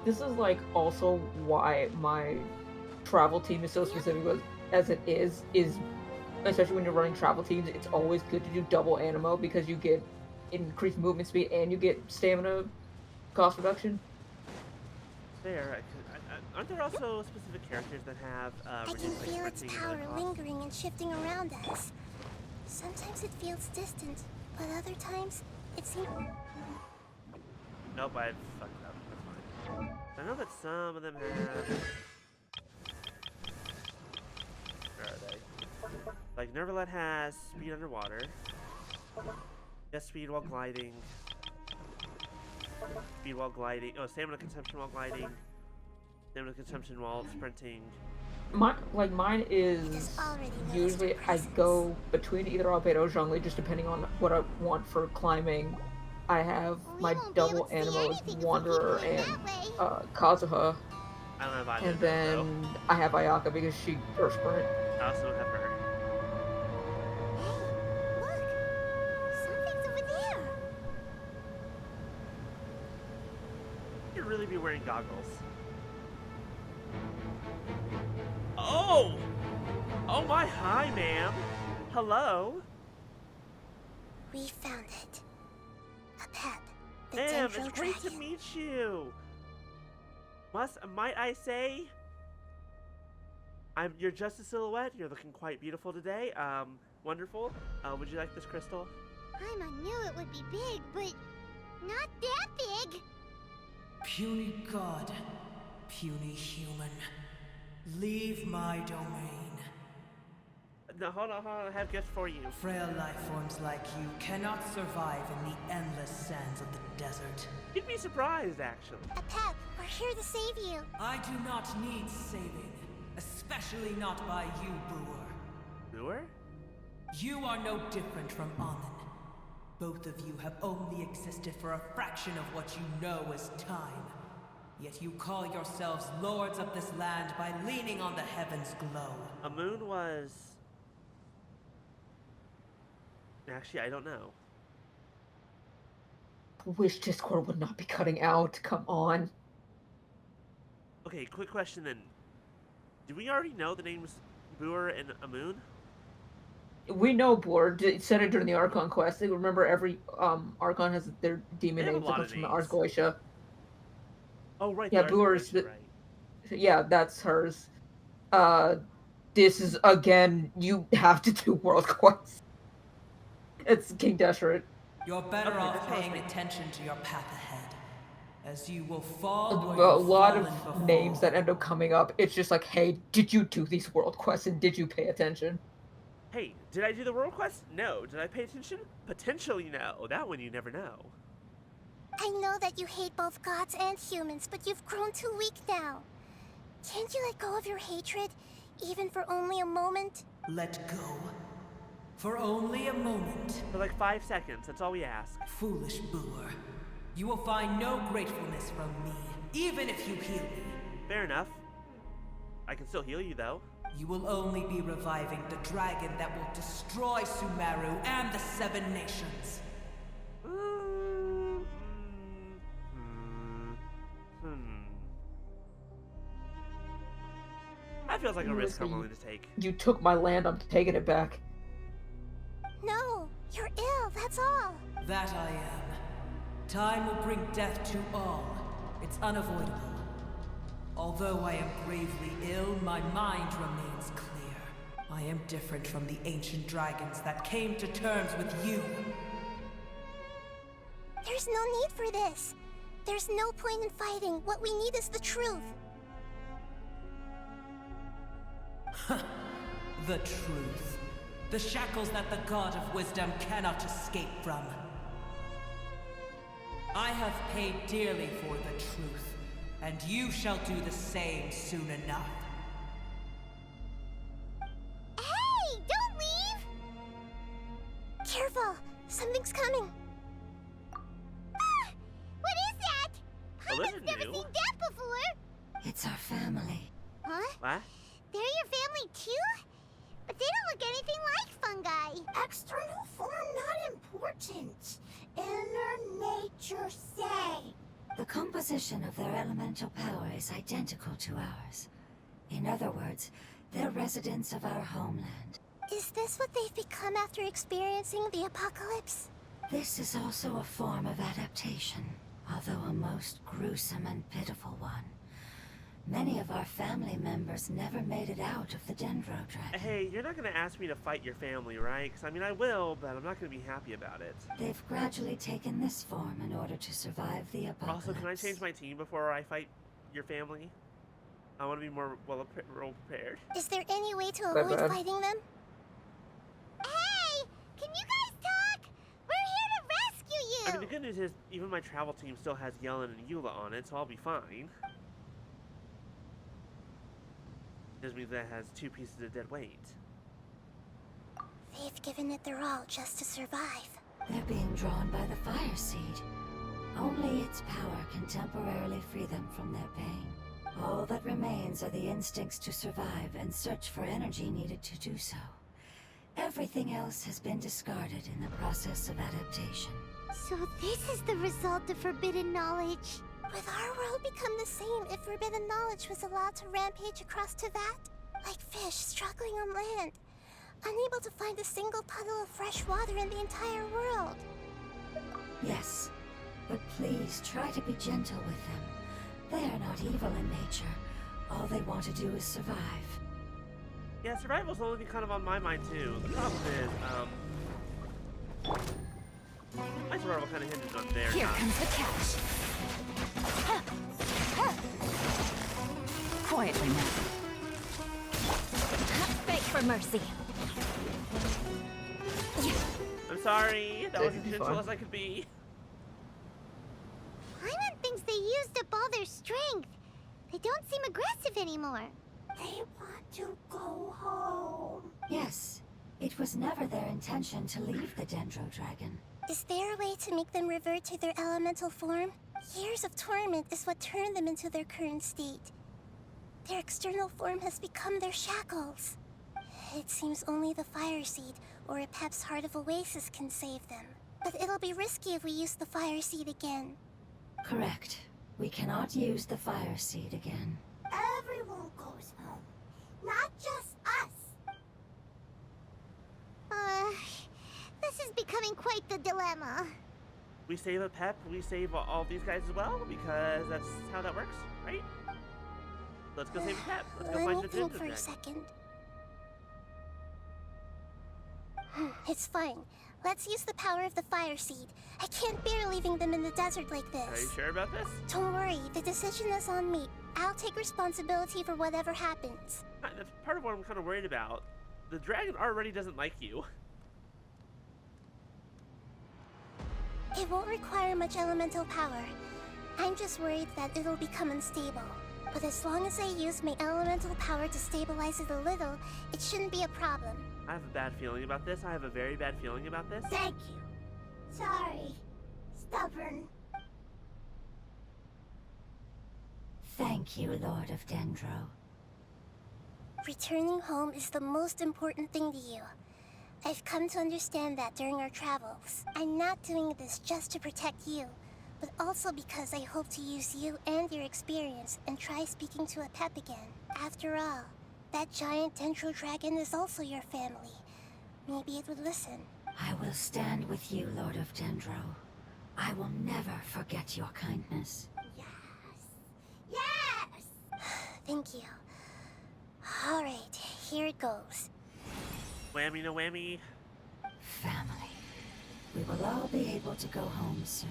This is like also why my travel team is so specific as it is especially when you're running travel teams, it's always good to do double animo because you get increased movement speed and you get stamina cost reduction. There, aren't there also specific characters that have I can reduced, like, feel its sprinting power and cost? lingering and shifting around us. Sometimes it feels distant, but other times it seems. Nope, I fucked it up. That's fine. I know that some of them have. Where are they? Like Nervalet has speed underwater. Yes, speed while gliding. Speed while gliding. Oh, stamina consumption while gliding. Stamina consumption while sprinting. Mine is usually I go between either Albedo or Zhongli just depending on what I want for climbing. I have my double animals, Wanderer and Kazuha. I don't have either. And then I have Ayaka because she burst sprint. I also don't have her. Something's over there. You'd really be wearing goggles. Oh! Oh my, hi, ma'am. Hello? We found it. A pep. The Ma'am, Dendro it's great to Dragon. meet you. Might I say? You're just a silhouette. You're looking quite beautiful today. Wonderful. Would you like this crystal? I knew it would be big, but not that big. Puny god, puny human, leave my domain. No, hold on. I have gifts for you. Frail life forms like you cannot survive in the endless sands of the desert. You'd be surprised, actually. A pep. We're here to save you. I do not need saving, especially not by you, Brewer. Brewer? You are no different from Amun. Both of you have only existed for a fraction of what you know as time. Yet you call yourselves lords of this land by leaning on the heavens' glow. Amun was... Actually, I don't know. Wish Discord would not be cutting out. Come on. Okay, quick question then. Do we already know the names Brewer and Amun? We know Blur said it during the Archon quest. Remember, every Archon has their demon They have a names lot that of comes from the names. Archgoetia. Oh, right. Yeah, the Brewer's Archgoetia, right. Yeah, that's hers. This is again. You have to do world quests. It's King Deshret. You're better Okay, off that tells paying me. attention to your path ahead, as you will fall where A you've lot fallen of before. names that end up coming up. It's just like, hey, did you do these world quests and did you pay attention? Hey, did I do the world quest? No. Did I pay attention? Potentially no. That one you never know. I know that you hate both gods and humans, but you've grown too weak now. Can't you let go of your hatred, even for only a moment? Let go. For only a moment. For like 5 seconds. That's all we ask. Foolish Brewer. You will find no gratefulness from me, even if you heal me. Fair enough. I can still heal you, though. You will only be reviving the dragon that will destroy Sumeru and the Seven Nations. That feels like a risk I'm Listen, willing to take. You took my land, I'm taking it back. No, you're ill, that's all. That I am. Time will bring death to all. It's unavoidable. Although I am gravely ill, my mind remains clear. I am different from the ancient dragons that came to terms with you. There's no need for this. There's no point in fighting. What we need is the truth. The truth. The shackles that the God of Wisdom cannot escape from. I have paid dearly for the truth, and you shall do the same soon enough. Hey, don't leave! Careful, something's coming. Ah, what is that? Well, this I've is never new. seen that before. It's our family. Huh? What? They're your family too? But they don't look anything like fungi. External form not important. Inner nature say. The composition of their elemental power is identical to ours. In other words, they're residents of our homeland. Is this what they've become after experiencing the apocalypse? This is also a form of adaptation, although a most gruesome and pitiful one. Many of our family members never made it out of the Dendro Dragon. Hey, you're not gonna ask me to fight your family, right? Because, I mean, I will, but I'm not gonna be happy about it. They've gradually taken this form in order to survive the apocalypse. Also, can I change my team before I fight your family? I want to be more well prepared. Is there any way to Bad, avoid bad. fighting them? Hey! Can you guys talk? We're here to rescue you! I mean, the good news is, even my travel team still has Yellen and Eula on it, so I'll be fine. Just means that has 2 pieces of dead weight. They've given it their all just to survive. They're being drawn by the fire seed. Only its power can temporarily free them from their pain. All that remains are the instincts to survive and search for energy needed to do so. Everything else has been discarded in the process of adaptation. So this is the result of forbidden knowledge. Would our world become the same if forbidden knowledge was allowed to rampage across Tevat? Like fish struggling on land, unable to find a single puddle of fresh water in the entire world. Yes, but please try to be gentle with them. They are not evil in nature. All they want to do is survive. Yeah, survival's only kind of on my mind too. The problem is, my survival kind of hinges on theirs. Here comes the catch. Quietly now. Beg for mercy. I'm sorry, that was as That'd be gentle fun. as I could be. Paimon thinks they used up all their strength. They don't seem aggressive anymore. They want to go home. Yes, it was never their intention to leave the Dendro Dragon. Is there a way to make them revert to their elemental form? Years of torment is what turned them into their current state. Their external form has become their shackles. It seems only the fire seed or a Pep's Heart of Oasis can save them. But it'll be risky if we use the fire seed again. Correct. We cannot use the fire seed again. Everyone goes home. Not just us. This is becoming quite the dilemma. We save a pep, we save all these guys as well, because that's how that works, right? Let's go save a pep. Let's go Let find me the think Dendro for a Dragon. second. It's fine. Let's use the power of the fire seed. I can't bear leaving them in the desert like Are you this. sure about this? Don't worry, the decision is on me. I'll take responsibility for whatever happens. That's part of what I'm kind of worried about. The dragon already doesn't like you. It won't require much elemental power. I'm just worried that it'll become unstable. But as long as I use my elemental power to stabilize it a little, it shouldn't be a problem. I have a bad feeling about this. I have a very bad feeling about this. Thank you. Sorry. Stubborn. Thank you, Lord of Dendro. Returning home is the most important thing to you. I've come to understand that during our travels. I'm not doing this just to protect you, but also because I hope to use you and your experience and try speaking to a Pep again. After all, that giant Dendro Dragon is also your family. Maybe it would listen. I will stand with you, Lord of Dendro. I will never forget your kindness. Yes. Yes! Thank you. Alright, here it goes. Whammy no whammy. Family. We will all be able to go home soon.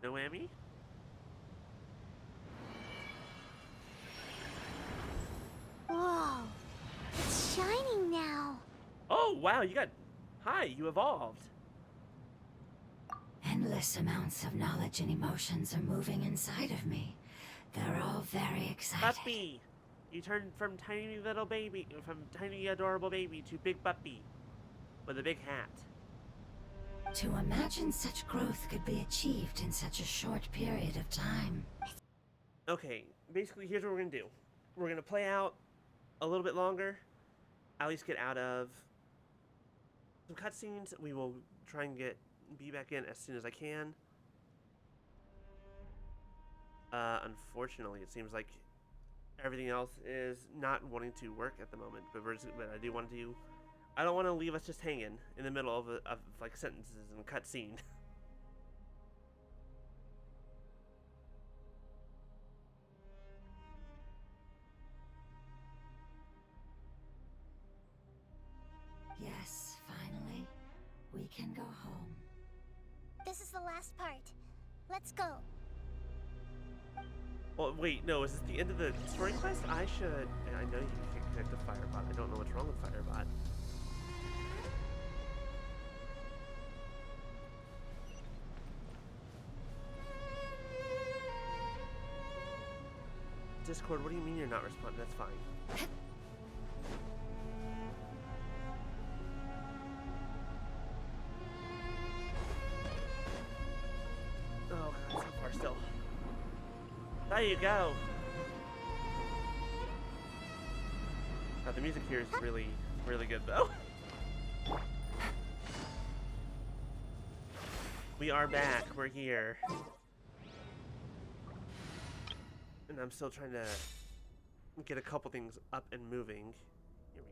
No whammy? Whoa. wow, you got... Hi, you evolved. Endless amounts of knowledge and emotions are moving inside of me. They're all very exciting. Puppy! You turned from tiny little baby, from tiny adorable baby to big puppy. With a big hat. To imagine such growth could be achieved in such a short period of time. Okay, basically here's what we're gonna do. We're gonna play out a little bit longer. At least get out of some cutscenes. We will try and be back in as soon as I can. Unfortunately, it seems like everything else is not wanting to work at the moment, but I do want to. I don't want to leave us just hanging in the middle of like sentences and cutscene. Yes, finally, we can go home. This is the last part. Let's go. Well, wait, no, is this the end of the story quest? I know you can't connect to Firebot. I don't know what's wrong with Firebot. Discord, what do you mean you're not responding? That's fine. Oh, God, so far still. There you go. God, the music here is really, really good, though. We are back. We're here. And I'm still trying to get a couple things up and moving. Here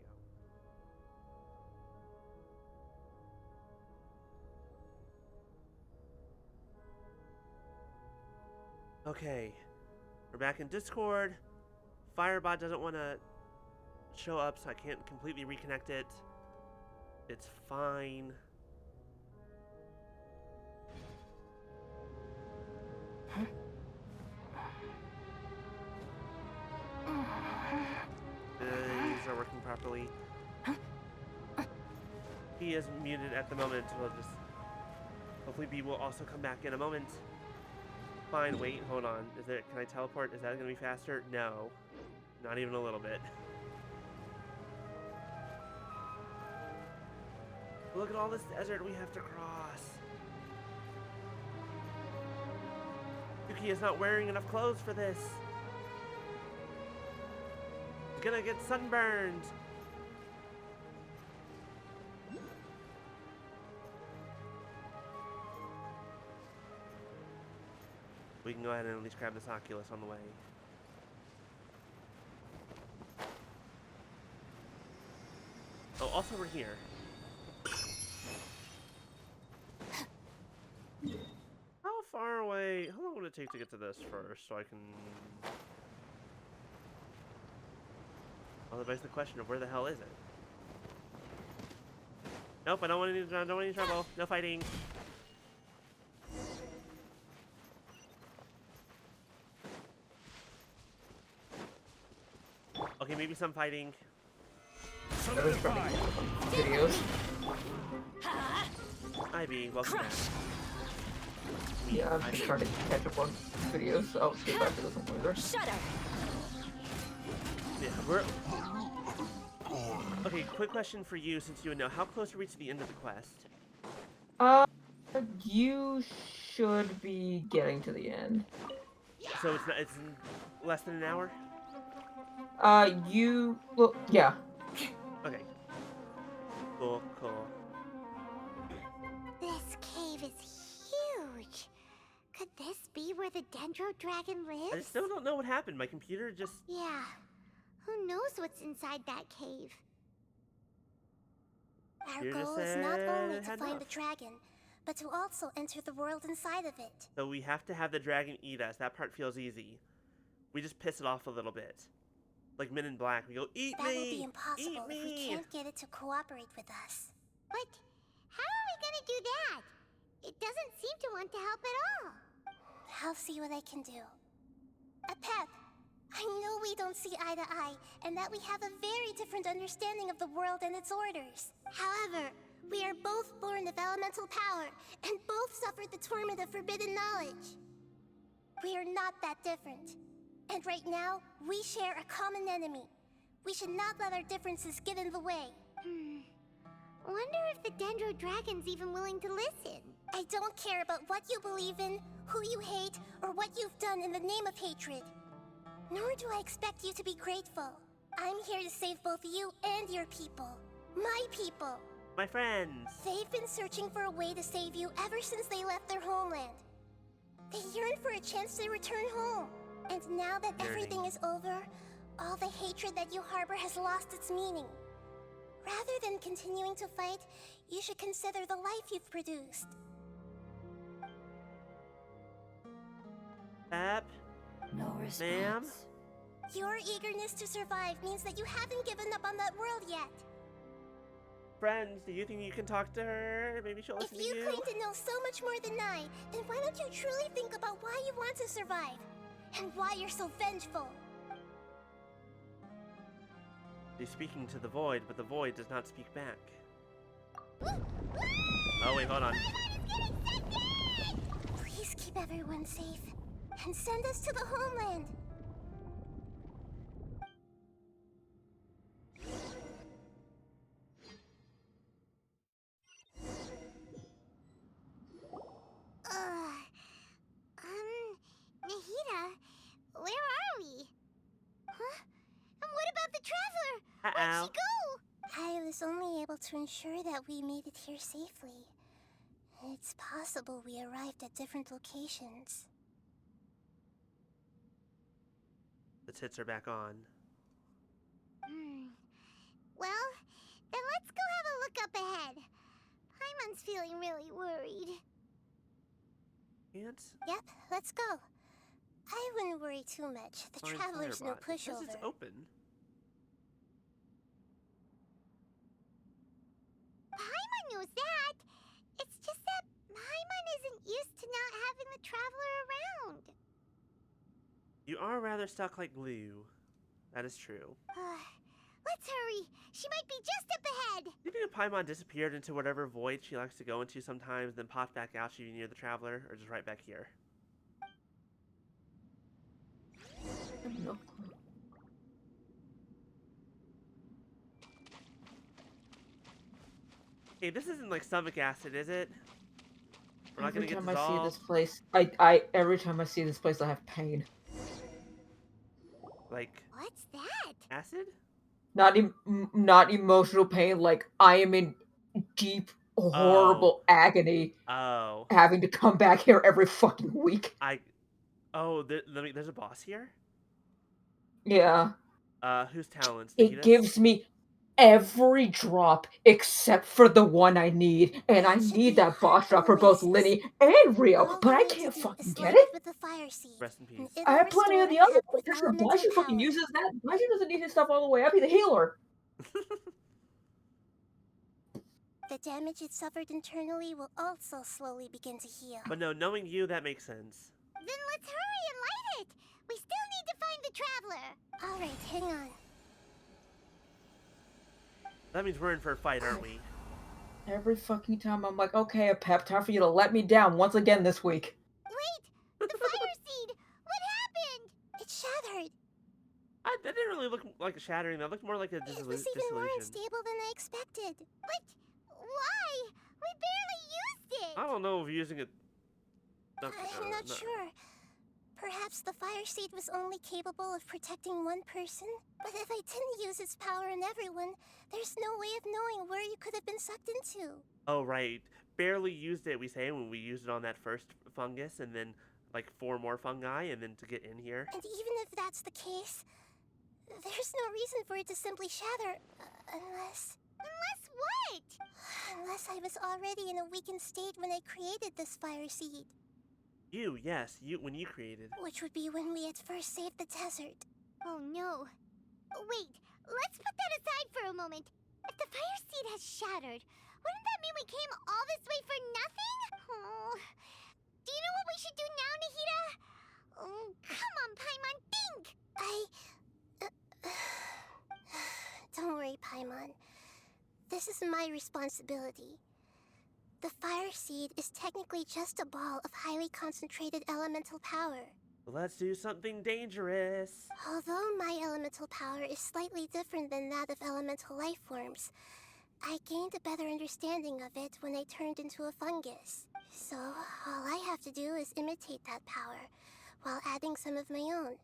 we go. Okay. We're back in Discord. Firebot doesn't want to show up, so I can't completely reconnect it. It's fine. These are working properly. He is muted at the moment. We'll just... Hopefully B will also come back in a moment. Fine, wait, hold on. Can I teleport? Is that gonna be faster? No. Not even a little bit. Look at all this desert we have to cross. Yuki is not wearing enough clothes for this. He's gonna get sunburned. We can go ahead and at least grab this Oculus on the way. Oh, also we're here. How far away? How long would it take to get to this first, so I can... Well, that begs the question of where the hell is it? Nope, I don't want any trouble. No fighting. Okay, maybe some fighting. Videos. Ivy, welcome back. Yeah, I'm just trying to catch up on videos, so I'll get back to this one later. Shut up! Yeah, we're... Okay, quick question for you, since you would know. How close are we to the end of the quest? You should be getting to the end. So it's less than an hour? Well, yeah. Okay. Cool, cool. This cave is huge. Could this be where the Dendro Dragon lives? I still don't know what happened. My computer just... Yeah. Who knows what's inside that cave? Our You just goal is not only said to head find off. the dragon, but to also enter the world inside of it. So we have to have the dragon eat us. That part feels easy. We just piss it off a little bit. Like Men in Black. We go, eat That me! will be impossible Eat if we me! can't get it to cooperate with us. But how are we gonna do that? It doesn't seem to want to help at all. I'll see what I can do. Pep, I know we don't see eye to eye, and that we have a very different understanding of the world and its orders. However, we are both born of elemental power, and both suffered the torment of forbidden knowledge. We are not that different. And right now, we share a common enemy. We should not let our differences get in the way. Wonder if the Dendro Dragon's even willing to listen. I don't care about what you believe in, who you hate, or what you've done in the name of hatred. Nor do I expect you to be grateful. I'm here to save both you and your people. My people. My friends. They've been searching for a way to save you ever since they left their homeland. They yearn for a chance to return home. And now that everything is over, all the hatred that you harbor has lost its meaning. Rather than continuing to fight, you should consider the life you've produced. Pep? No response. Ma'am? Your eagerness to survive means that you haven't given up on that world yet. Friends, do you think you can talk to her? Maybe she'll listen If you to you? claim to know so much more than I, then why don't you truly think about why you want to survive? And why you're so vengeful? She's speaking to the void, but the void does not speak back. Oh wait, hold on. Please keep everyone safe. And send us to the homeland. Nahida, where are we? Huh? And what about the Traveler? Uh-oh. Where'd she go? I was only able to ensure that we made it here safely. It's possible we arrived at different locations. The tits are back on. Well, then let's go have a look up ahead. Paimon's feeling really worried. Can't? Yep, let's go. I wouldn't worry too much. The Find Traveler's no Firebot. It says pushover. it's open. Paimon knows that. It's just that Paimon isn't used to not having the Traveler around. You are rather stuck like glue. That is true. Let's hurry. She might be just up ahead. Do you think if Paimon disappeared into whatever void she likes to go into sometimes, then popped back out, she'd be near the Traveler, or just right back here? No. Hey, this isn't like stomach acid, is it? We're not Every gonna get time I see dissolved? this place, every time I see this place, I have pain. Like What's that? acid? Not emotional pain. Like I am in deep, horrible agony, Oh. having to come back here every fucking week. There's a boss here? Yeah. Whose talents? It Nahida? gives me every drop except for the one I need, and I Should need be that boss drop for both oasis. Linny and Rio, All but you I need to can't do fucking is get light it. with the fire seed. Rest in and peace. it'll I have plenty of restore the an other app ones. with Sure, elemental Blasher fucking power. uses that. Blasher doesn't need his stuff all the way up. He's a healer. The damage it suffered internally will also slowly begin to heal. But no, knowing you, that makes sense. Then let's hurry and light it. We still need to find the Traveler. All right, hang on. That means we're in for a fight, aren't we? Every fucking time I'm like, okay, a pep, time for you to let me down once again this week. Wait, the fire seed. What happened? It shattered. That didn't really look like a shattering. That looked more like a It was even more dissolution. unstable than I expected. But why? We barely used it. I don't know if using it. I'm not sure. Perhaps the fire seed was only capable of protecting one person? But if I didn't use its power on everyone, there's no way of knowing where you could have been sucked into. Oh, right. Barely used it, we say, when we used it on that first fungus, and then like 4 more fungi, and then to get in here. And even if that's the case, there's no reason for it to simply shatter, unless... Unless what? Unless I was already in a weakened state when I created this fire seed. Yes, when you created. Which would be when we had first saved the desert. Oh no. Wait, let's put that aside for a moment. If the fire seed has shattered, wouldn't that mean we came all this way for nothing? Oh. Do you know what we should do now, Nahida? Oh, come on, Paimon, think! this is my responsibility. The fire seed is technically just a ball of highly concentrated elemental power. Let's do something dangerous. Although my elemental power is slightly different than that of elemental life forms, I gained a better understanding of it when I turned into a fungus. So, all I have to do is imitate that power, while adding some of my own.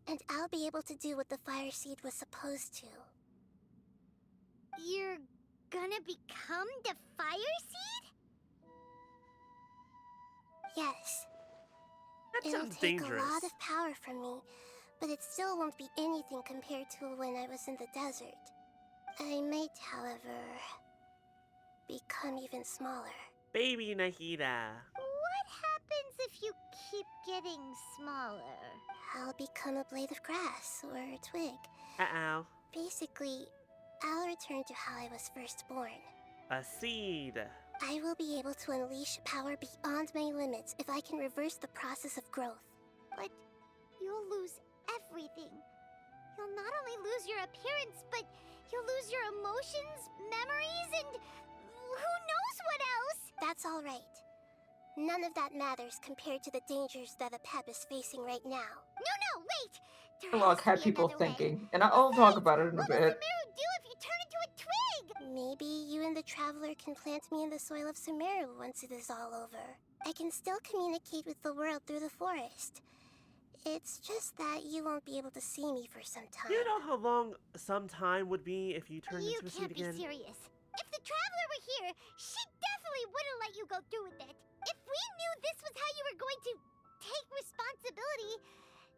And I'll be able to do what the fire seed was supposed to. You're gonna become the fire seed? Yes. That It'll sounds take dangerous. a lot of power from me, but it still won't be anything compared to when I was in the desert. I might, however, become even smaller. Baby Nahida. What happens if you keep getting smaller? I'll become a blade of grass or a twig. Uh-oh. Basically, I'll return to how I was first born. A seed. I will be able to unleash power beyond my limits if I can reverse the process of growth. But you'll lose everything. You'll not only lose your appearance, but you'll lose your emotions, memories, and who knows what else? That's all right. None of that matters compared to the dangers that a pep is facing right now. No, wait! There Dialogue has to had be people another way. thinking, and I'll talk about it in a What will bit. Sumeru do if you turn into a twig? Maybe you and the Traveler can plant me in the soil of Sumeru once it is all over. I can still communicate with the world through the forest. It's just that you won't be able to see me for some time. You know how long some time would be if you turned You into a seed can't be again? serious. If the Traveler were here, she definitely wouldn't let you go through with it. If we knew this was how you were going to take responsibility,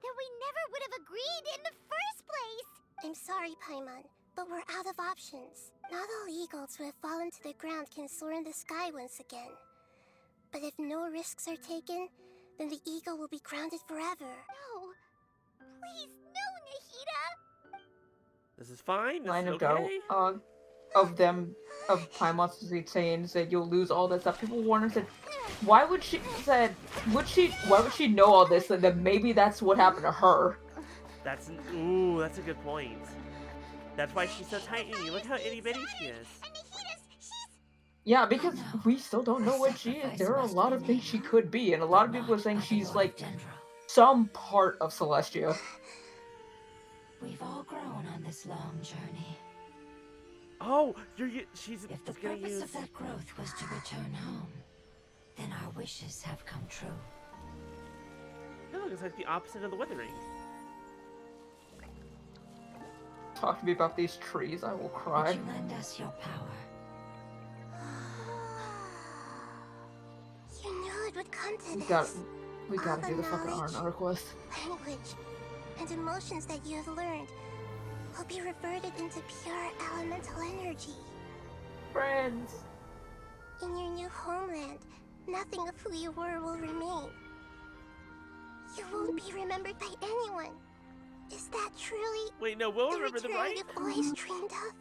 then we never would have agreed in the first place. I'm sorry, Paimon, but we're out of options. Not all eagles who have fallen to the ground can soar in the sky once again. But if no risks are taken, then the eagle will be grounded forever. No. Please, no, Nahida. This is fine. This Line is of go okay. of them of Paimon saying that you'll lose all that stuff. People wonder said, why would she know all this and then maybe that's what happened to her? That's a good point. That's why she's so tiny. Look how itty bitty she is. And Nahida's, she's... Yeah, because we still don't know what she is. There are a lot of things she could be, and a lot of people are saying she's like some part of Celestia. We've all grown on this long journey. Oh, she's If the gonna purpose use. of that growth was to return home, then our wishes have come true. It looks like the opposite of the withering. Talk to me about these trees, I will Would cry. you lend us your power? You knew it would come to We this. gotta do the fucking knowledge, R&R quest. Language and emotions that you have learned will be reverted into pure elemental energy. Friends. In your new homeland, nothing of who you were will remain. You won't be remembered by anyone. Is that truly Wait, no, we'll the remember them, return right? you've always dreamed of?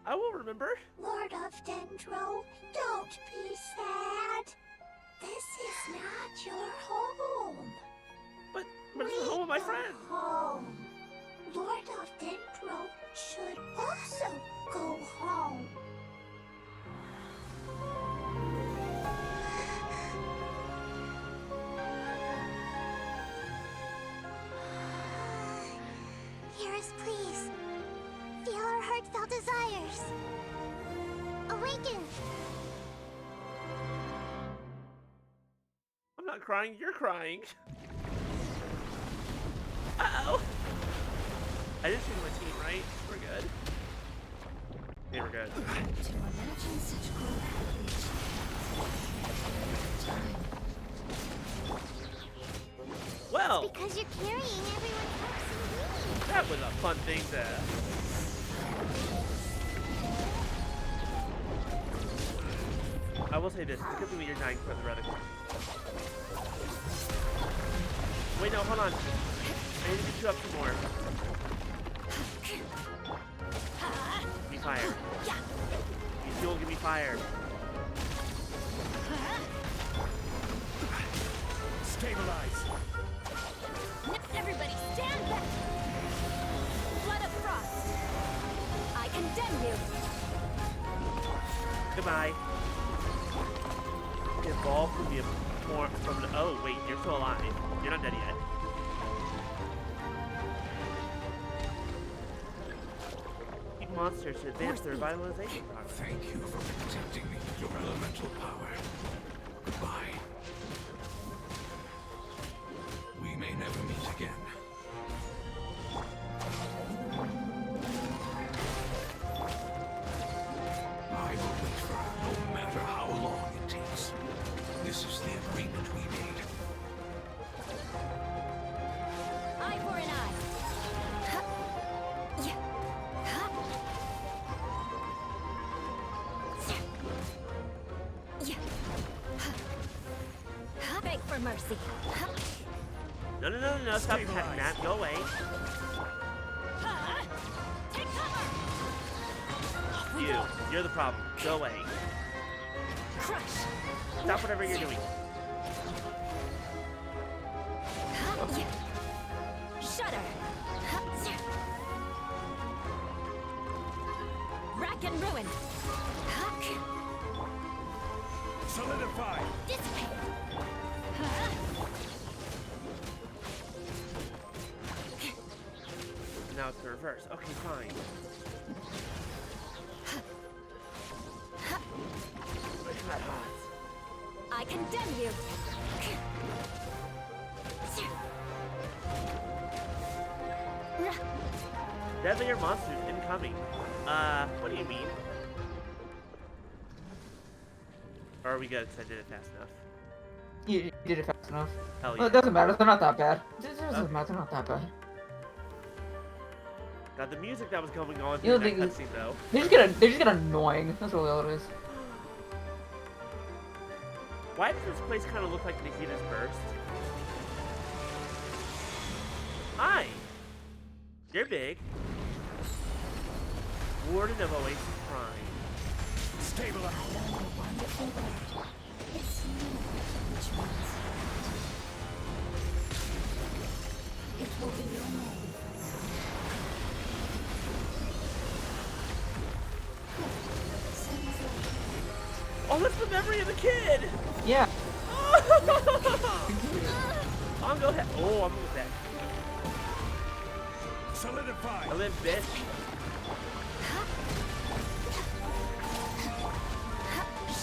I will remember. Lord of Dendro, don't be sad. This is not your home. But it's the home of my friend. Home. Lord of Dendro should also go home. Hear us, please. Feel our heartfelt desires. Awaken! I'm not crying, you're crying. Uh-oh. I didn't see my team, right? We're good. Yeah, we're good. To imagine such growth would be achieved time. Well, Because you're carrying everyone's hopes and dreams. that was a fun thing to... I will say this, it's a good thing that you're dying for the reticle. Wait, no, hold on. I need to get you up some more. Give me fire. You fuel, give me fire. Stabilize. Everybody stand back! Blood of Frost! I condemn you! Bye. Evolve from the oh wait, you're still alive. You're not dead yet. Eat monsters to advance their revitalization progress. Thank you for protecting me with your elemental power. Goodbye. We may never meet again. I will wait for her no matter how long it takes. This is the agreement we made. Eye for an eye. Beg for mercy. No, stop attacking that. Go away. Take cover. You're the problem. Go away. Crush. Stop whatever you're doing. Shudder. Rack and ruin. Solidify! Dissipate. Now it's the reverse. Okay, fine. Hot. I condemn you. Deadlier monsters incoming. What do you mean? Or are we good because I did it fast enough? You did it fast enough. Hell yeah. Well, it doesn't matter. They're not that bad. It doesn't matter. They're not that bad. Now the music that was going on You through know, that cutscene though. They just get annoying. That's really all it is. Why does this place kind of look like Nahida's burst? Hi! You're big. Warden of Oasis Prime. Stabilize! It's you, which means it will be your name. Oh, that's the memory of the kid! Yeah. I'm go ahead. Oh, I'm with that. Solidify! I live, bitch.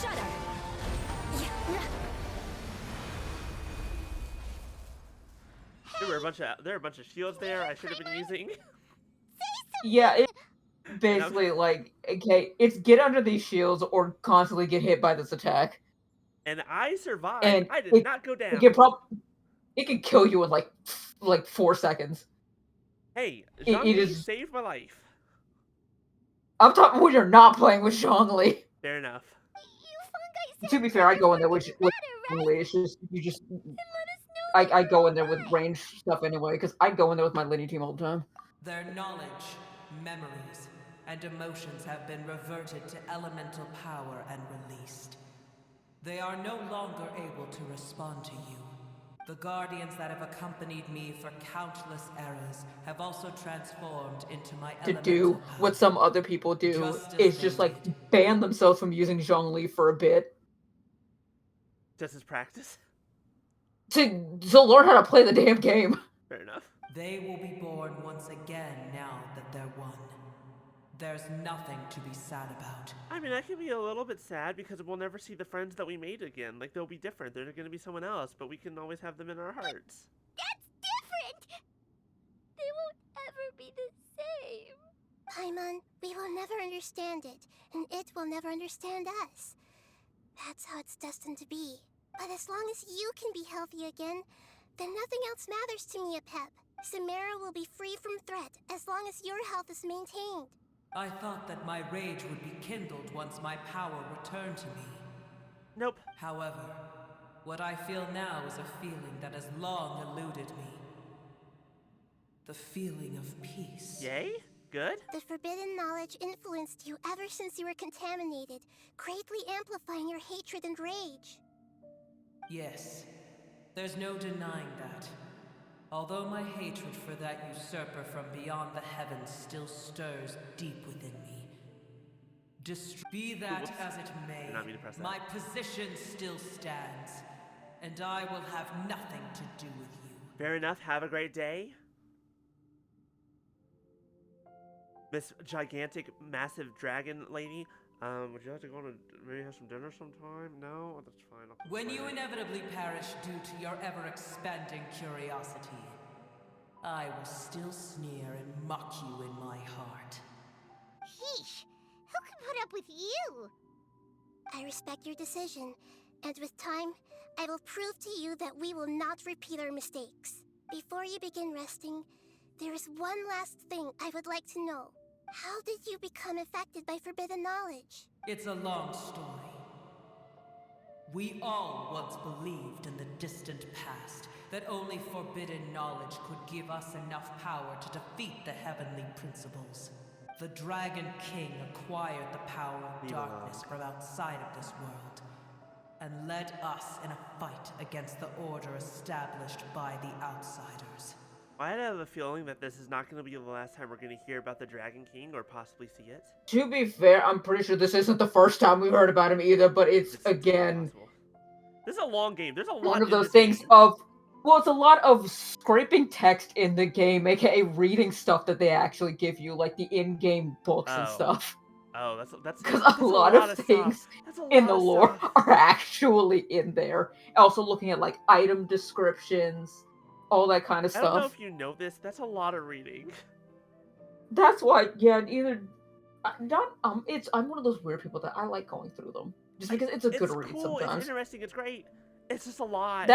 Shudder. There are a bunch of shields there I should have been using. Yeah, it's basically like, okay, it's get under these shields or constantly get hit by this attack. And I survived. And I did not go down. It can kill you in like 4 seconds. Hey, It Zhongli is- saved my life. I'm talking when you're not playing with Zhongli. Fair enough. You fungi To be fair, I go in there with Zhongli. It's just I go in there with range stuff anyway, because I go in there with my lineage team all the time. Their knowledge, memories, and emotions have been reverted to elemental power and released. They are no longer able to respond to you. The guardians that have accompanied me for countless eras have also transformed into my To elemental do power. what some other people do Just as is they just like did. ban themselves from using Zhongli for a bit Just as practice. to learn how to play the damn game. Fair enough. They will be born once again now that they're one. There's nothing to be sad about. I mean, I can be a little bit sad because we'll never see the friends that we made again. Like, they'll be different. They're going to be someone else, but we can always have them in our hearts. That's different! They won't ever be the same. Paimon, we will never understand it, and it will never understand us. That's how it's destined to be. But as long as you can be healthy again, then nothing else matters to me, Apep. Samara will be free from threat as long as your health is maintained. I thought that my rage would be kindled once my power returned to me. Nope. However, what I feel now is a feeling that has long eluded me. The feeling of peace. Yay? Good? The forbidden knowledge influenced you ever since you were contaminated, greatly amplifying your hatred and rage. Yes, there's no denying that. Although my hatred for that usurper from beyond the heavens still stirs deep within me. Be that Whoops. as it may, Did not mean to press that. my position still stands, and I will have nothing to do with you. Fair enough. Have a great day. Miss Gigantic Massive Dragon Lady. Would you like to go to maybe have some dinner sometime? No? That's fine. When you inevitably perish due to your ever-expanding curiosity, I will still sneer and mock you in my heart. Sheesh, who can put up with you? I respect your decision, and with time, I will prove to you that we will not repeat our mistakes. Before you begin resting, there is one last thing I would like to know. How did you become affected by forbidden knowledge? It's a long story. We all once believed in the distant past that only forbidden knowledge could give us enough power to defeat the heavenly principles. The Dragon King acquired the power of darkness from outside of this world, and led us in a fight against the order established by the outsiders. I have a feeling that this is not going to be the last time we're going to hear about the Dragon King or possibly see it. To be fair, I'm pretty sure this isn't the first time we've heard about him either, but it's again... Possible. This is a long game. There's a lot one of in those this things game. of... Well, it's a lot of scraping text in the game, aka reading stuff that they actually give you, like the in-game books and stuff. Oh, that's Because that's a lot of things in the lore are actually in there. Also looking at, like, item descriptions, all that kind of I stuff. don't know if you know this. That's a lot of reading. That's why, yeah, either... I'm one of those weird people that I like going through them. Just because it's a good read cool, sometimes. It's interesting, it's great. It's just a lot.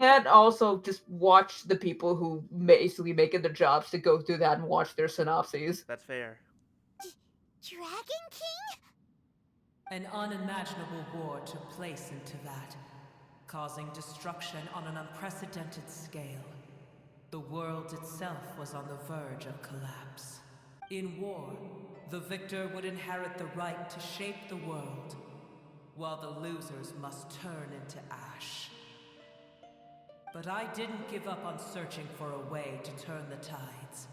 And also just watch the people who basically make it their jobs to go through that and watch their synopses. That's fair. Dragon King? An unimaginable war took place into that, causing destruction on an unprecedented scale. The world itself was on the verge of collapse. In war, the victor would inherit the right to shape the world, while the losers must turn into ash. But I didn't give up on searching for a way to turn the tides,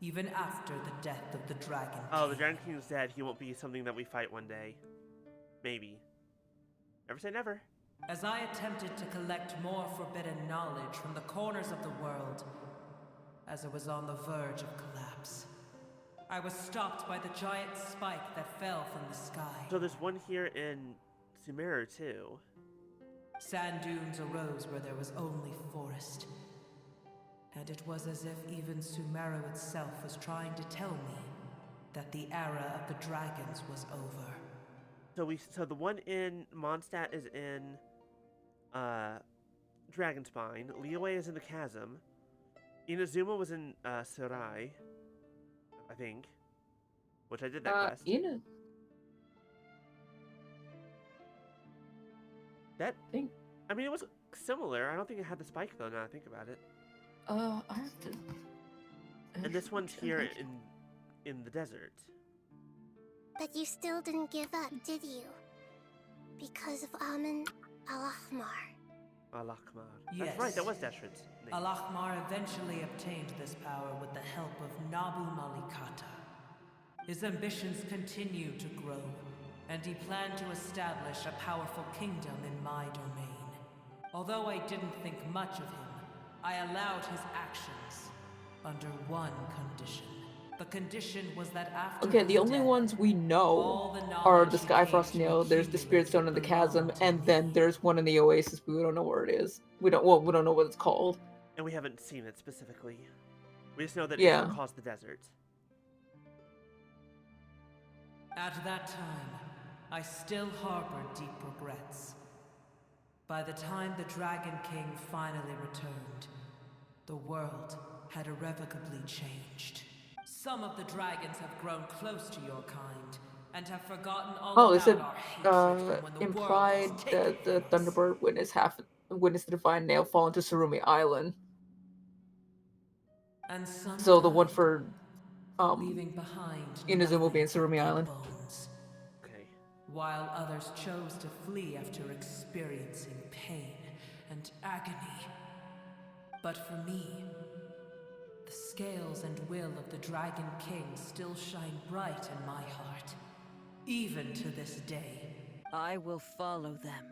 even after the death of the Dragon King. Oh, the Dragon King is dead. He won't be something that we fight one day. Maybe. Never say never. As I attempted to collect more forbidden knowledge from the corners of the world, as it was on the verge of collapse, I was stopped by the giant spike that fell from the sky. So there's one here in Sumeru too. Sand dunes arose where there was only forest. And it was as if even Sumeru itself was trying to tell me that the era of the dragons was over. So the one in Mondstadt is in Dragonspine. Liyue is in the Chasm. Inazuma was in Serai, I think. Which I did that quest. I mean, it was similar. I don't think it had the spike though. Now I think about it. I have to. Mm-hmm. And this one's here in the desert. But you still didn't give up, did you? Because of Amun Al-Ahmar. Al-Ahmar. Yes. That's right. That was Deshret's name. Al-Ahmar eventually obtained this power with the help of Nabu Malikata. His ambitions continued to grow, and he planned to establish a powerful kingdom in my domain. Although I didn't think much of him, I allowed his actions under one condition. The condition was that after the only ones we know are the Skyfrost Nail, there's the Spirit Stone in the Chasm, and then there's one in the Oasis, but we don't know where it is. We don't know what it's called. And we haven't seen it specifically. We just know that Yeah. it caused the desert. At that time, I still harbored deep regrets. By the time the Dragon King finally returned, the world had irrevocably changed. Some of the dragons have grown close to your kind, and have forgotten all They about said our hatred from when the implied world was that the taken from us. Thunderbird witnessed the Divine Nail fall into Surumi Island. And some So the one died, for leaving behind Inazuma will be in nothing Surumi but Island. bones. Okay. While others chose to flee after experiencing pain and agony. But for me, the scales and will of the Dragon King still shine bright in my heart. Even to this day. I will follow them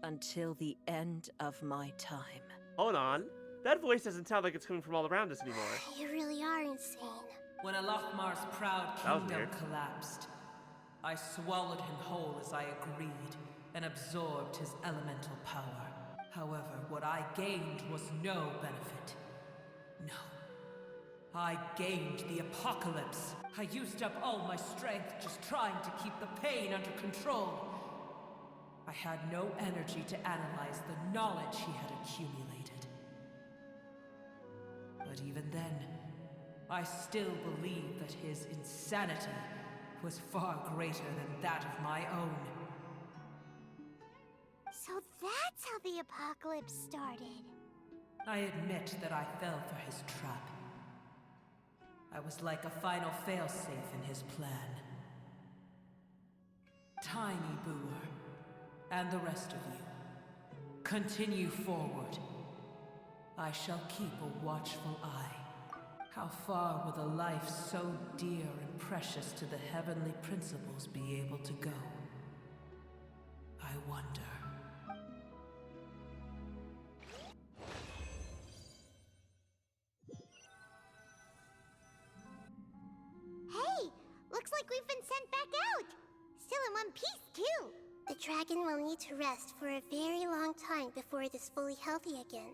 until the end of my time. Hold on. That voice doesn't sound like it's coming from all around us anymore. You really are insane. When Alakmar's proud That was kingdom weird. collapsed, I swallowed him whole as I agreed and absorbed his elemental power. However, what I gained was no benefit. No. I gained the apocalypse. I used up all my strength just trying to keep the pain under control. I had no energy to analyze the knowledge he had accumulated. But even then, I still believe that his insanity was far greater than that of my own. So that's how the apocalypse started. I admit that I fell for his trap. I was like a final failsafe in his plan. Tiny Booer, and the rest of you, continue forward. I shall keep a watchful eye. How far will a life so dear and precious to the heavenly principles be able to go? I wonder. Hey, looks like we've been sent back out. Still in one piece, too. The dragon will need to rest for a very long time before it is fully healthy again.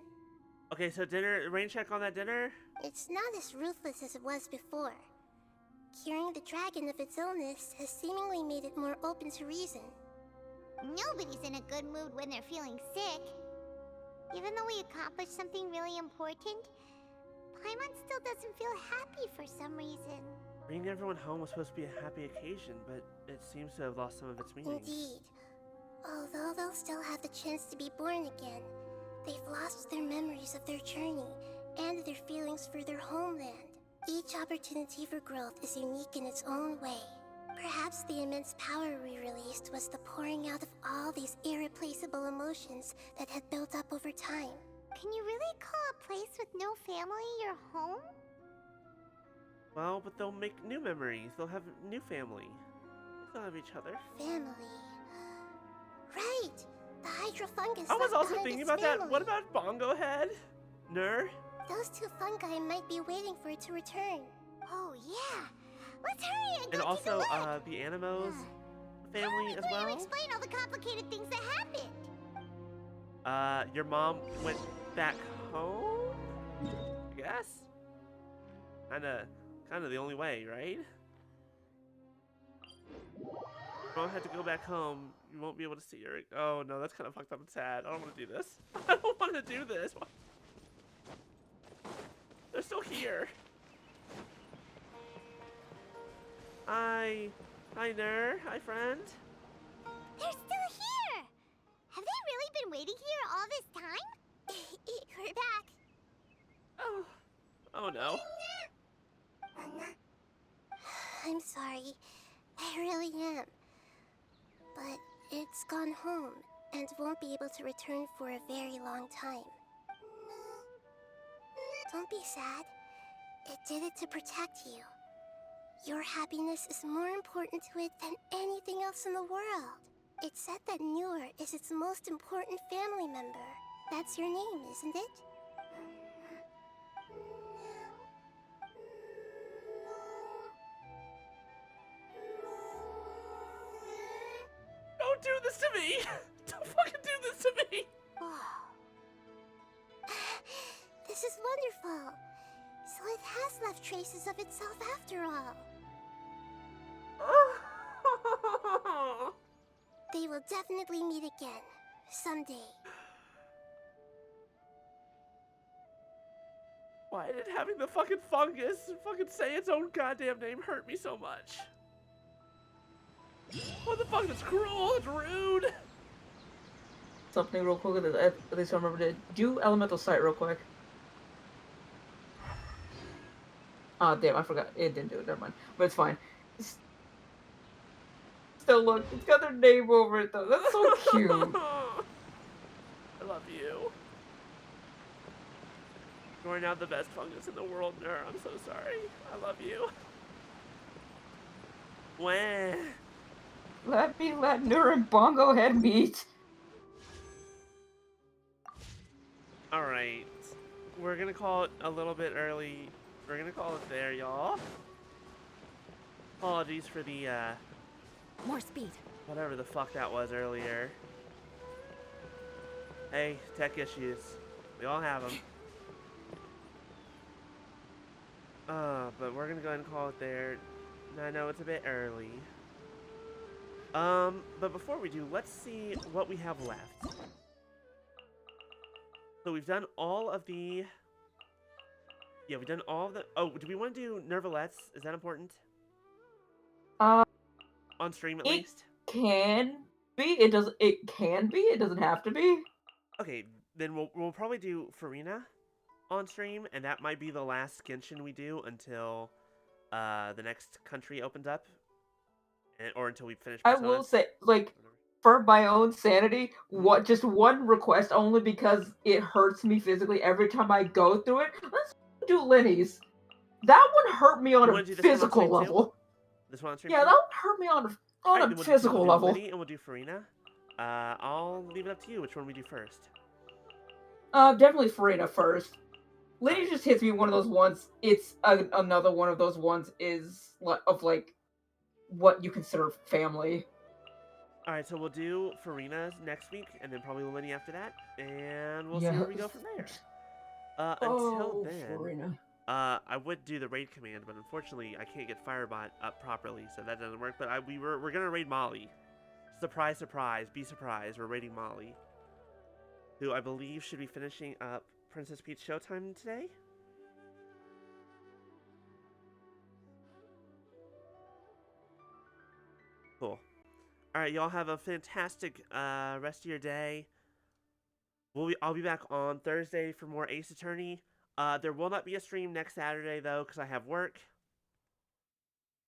Okay, so dinner, rain check on that dinner? It's not as ruthless as it was before. Curing the dragon of its illness has seemingly made it more open to reason. Nobody's in a good mood when they're feeling sick. Even though we accomplished something really important, Paimon still doesn't feel happy for some reason. Bringing everyone home was supposed to be a happy occasion, but it seems to have lost some of its meaning. Indeed. Although they'll still have the chance to be born again, they've lost their memories of their journey and their feelings for their homeland. Each opportunity for growth is unique in its own way. Perhaps the immense power we released was the pouring out of all these irreplaceable emotions that had built up over time. Can you really call a place with no family your home? Well, but they'll make new memories. They'll have new family. They'll have each other. Family. Right! The hydrofungus. I was left also behind thinking its about that. family. What about Bongo Head? Ner? Those two fungi might be waiting for it to return. Oh, yeah. Let's hurry and And go also, take a look. the Animos How are family we as going to well. explain all the complicated things that happened? Your mom went back home? I guess? Kinda the only way, right? Mom had to go back home. You won't be able to see her. Oh no, that's kind of fucked up and sad. I don't want to do this. I don't want to do this. They're still here. Hi. Hi, Ner. Hi, friend. They're still here! Have they really been waiting here all this time? We're back. Oh. Oh no. I'm sorry. I really am. But it's gone home and won't be able to return for a very long time. Don't be sad. It did it to protect you. Your happiness is more important to it than anything else in the world. It's said that Newer is its most important family member. That's your name, isn't it? Don't do this to me! Don't fucking do this to me! This is wonderful. So it has left traces of itself after all. They will definitely meet again. Someday. Why did having the fucking fungus fucking say its own goddamn name hurt me so much? What the fuck? That's cruel. It's rude. Something real quick. At least I remember to do elemental sight real quick. Ah, damn, I forgot. It didn't do it. Never mind. But it's fine. Still, look, it's got their name over it though. That's so cute. I love you. You are now the best fungus in the world, Ner. I'm so sorry. I love you. Wah. Let me let Nur and Bongo Head meet. Alright. We're gonna call it a little bit early. We're gonna call it there, y'all. Apologies for the, More speed. whatever the fuck that was earlier. Hey, tech issues. We all have them. But we're gonna go ahead and call it there. I know it's a bit early. But before we do, let's see what we have left. So we've done all of the... Yeah, we've done all of the... Oh, do we want to do Nervalettes? Is that important? Uh, On stream, at it least? can be. It does. It can be. It doesn't have to be. Okay, then we'll probably do Farina on stream, and that might be the last Genshin we do until the next country opens up, or until we finish I Persona. will say, like, for my own sanity, just one request only because it hurts me physically every time I go through it. Let's do Lenny's. That one hurt me on You a want to do this one on physical stream level. too? This one on stream Yeah, too? that one hurt me on Alright, a then physical we'll do level. Lenny and we'll do Farina. I'll leave it up to you which one we do first. Definitely Farina first. Lenny Alright. just hits me one of those ones. It's another one of those ones is of like what you consider family. Alright, so we'll do Farina's next week, and then probably Lenny after that, and we'll see where we go from there. Until then, Farina. I would do the raid command, but unfortunately I can't get Firebot up properly, so that doesn't work. But we're gonna raid Molly. Surprise, surprise, be surprised, we're raiding Molly, who I believe should be finishing up Princess Peach Showtime today. Cool. Alright, y'all have a fantastic rest of your day. I'll be back on Thursday for more Ace Attorney. There will not be a stream next Saturday, though, because I have work.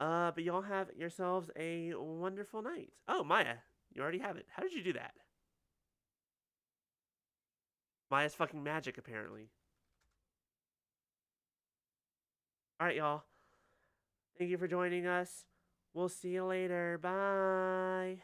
But y'all have yourselves a wonderful night. Oh, Maya, you already have it. How did you do that? Maya's fucking magic, apparently. Alright, y'all. Thank you for joining us. We'll see you later. Bye.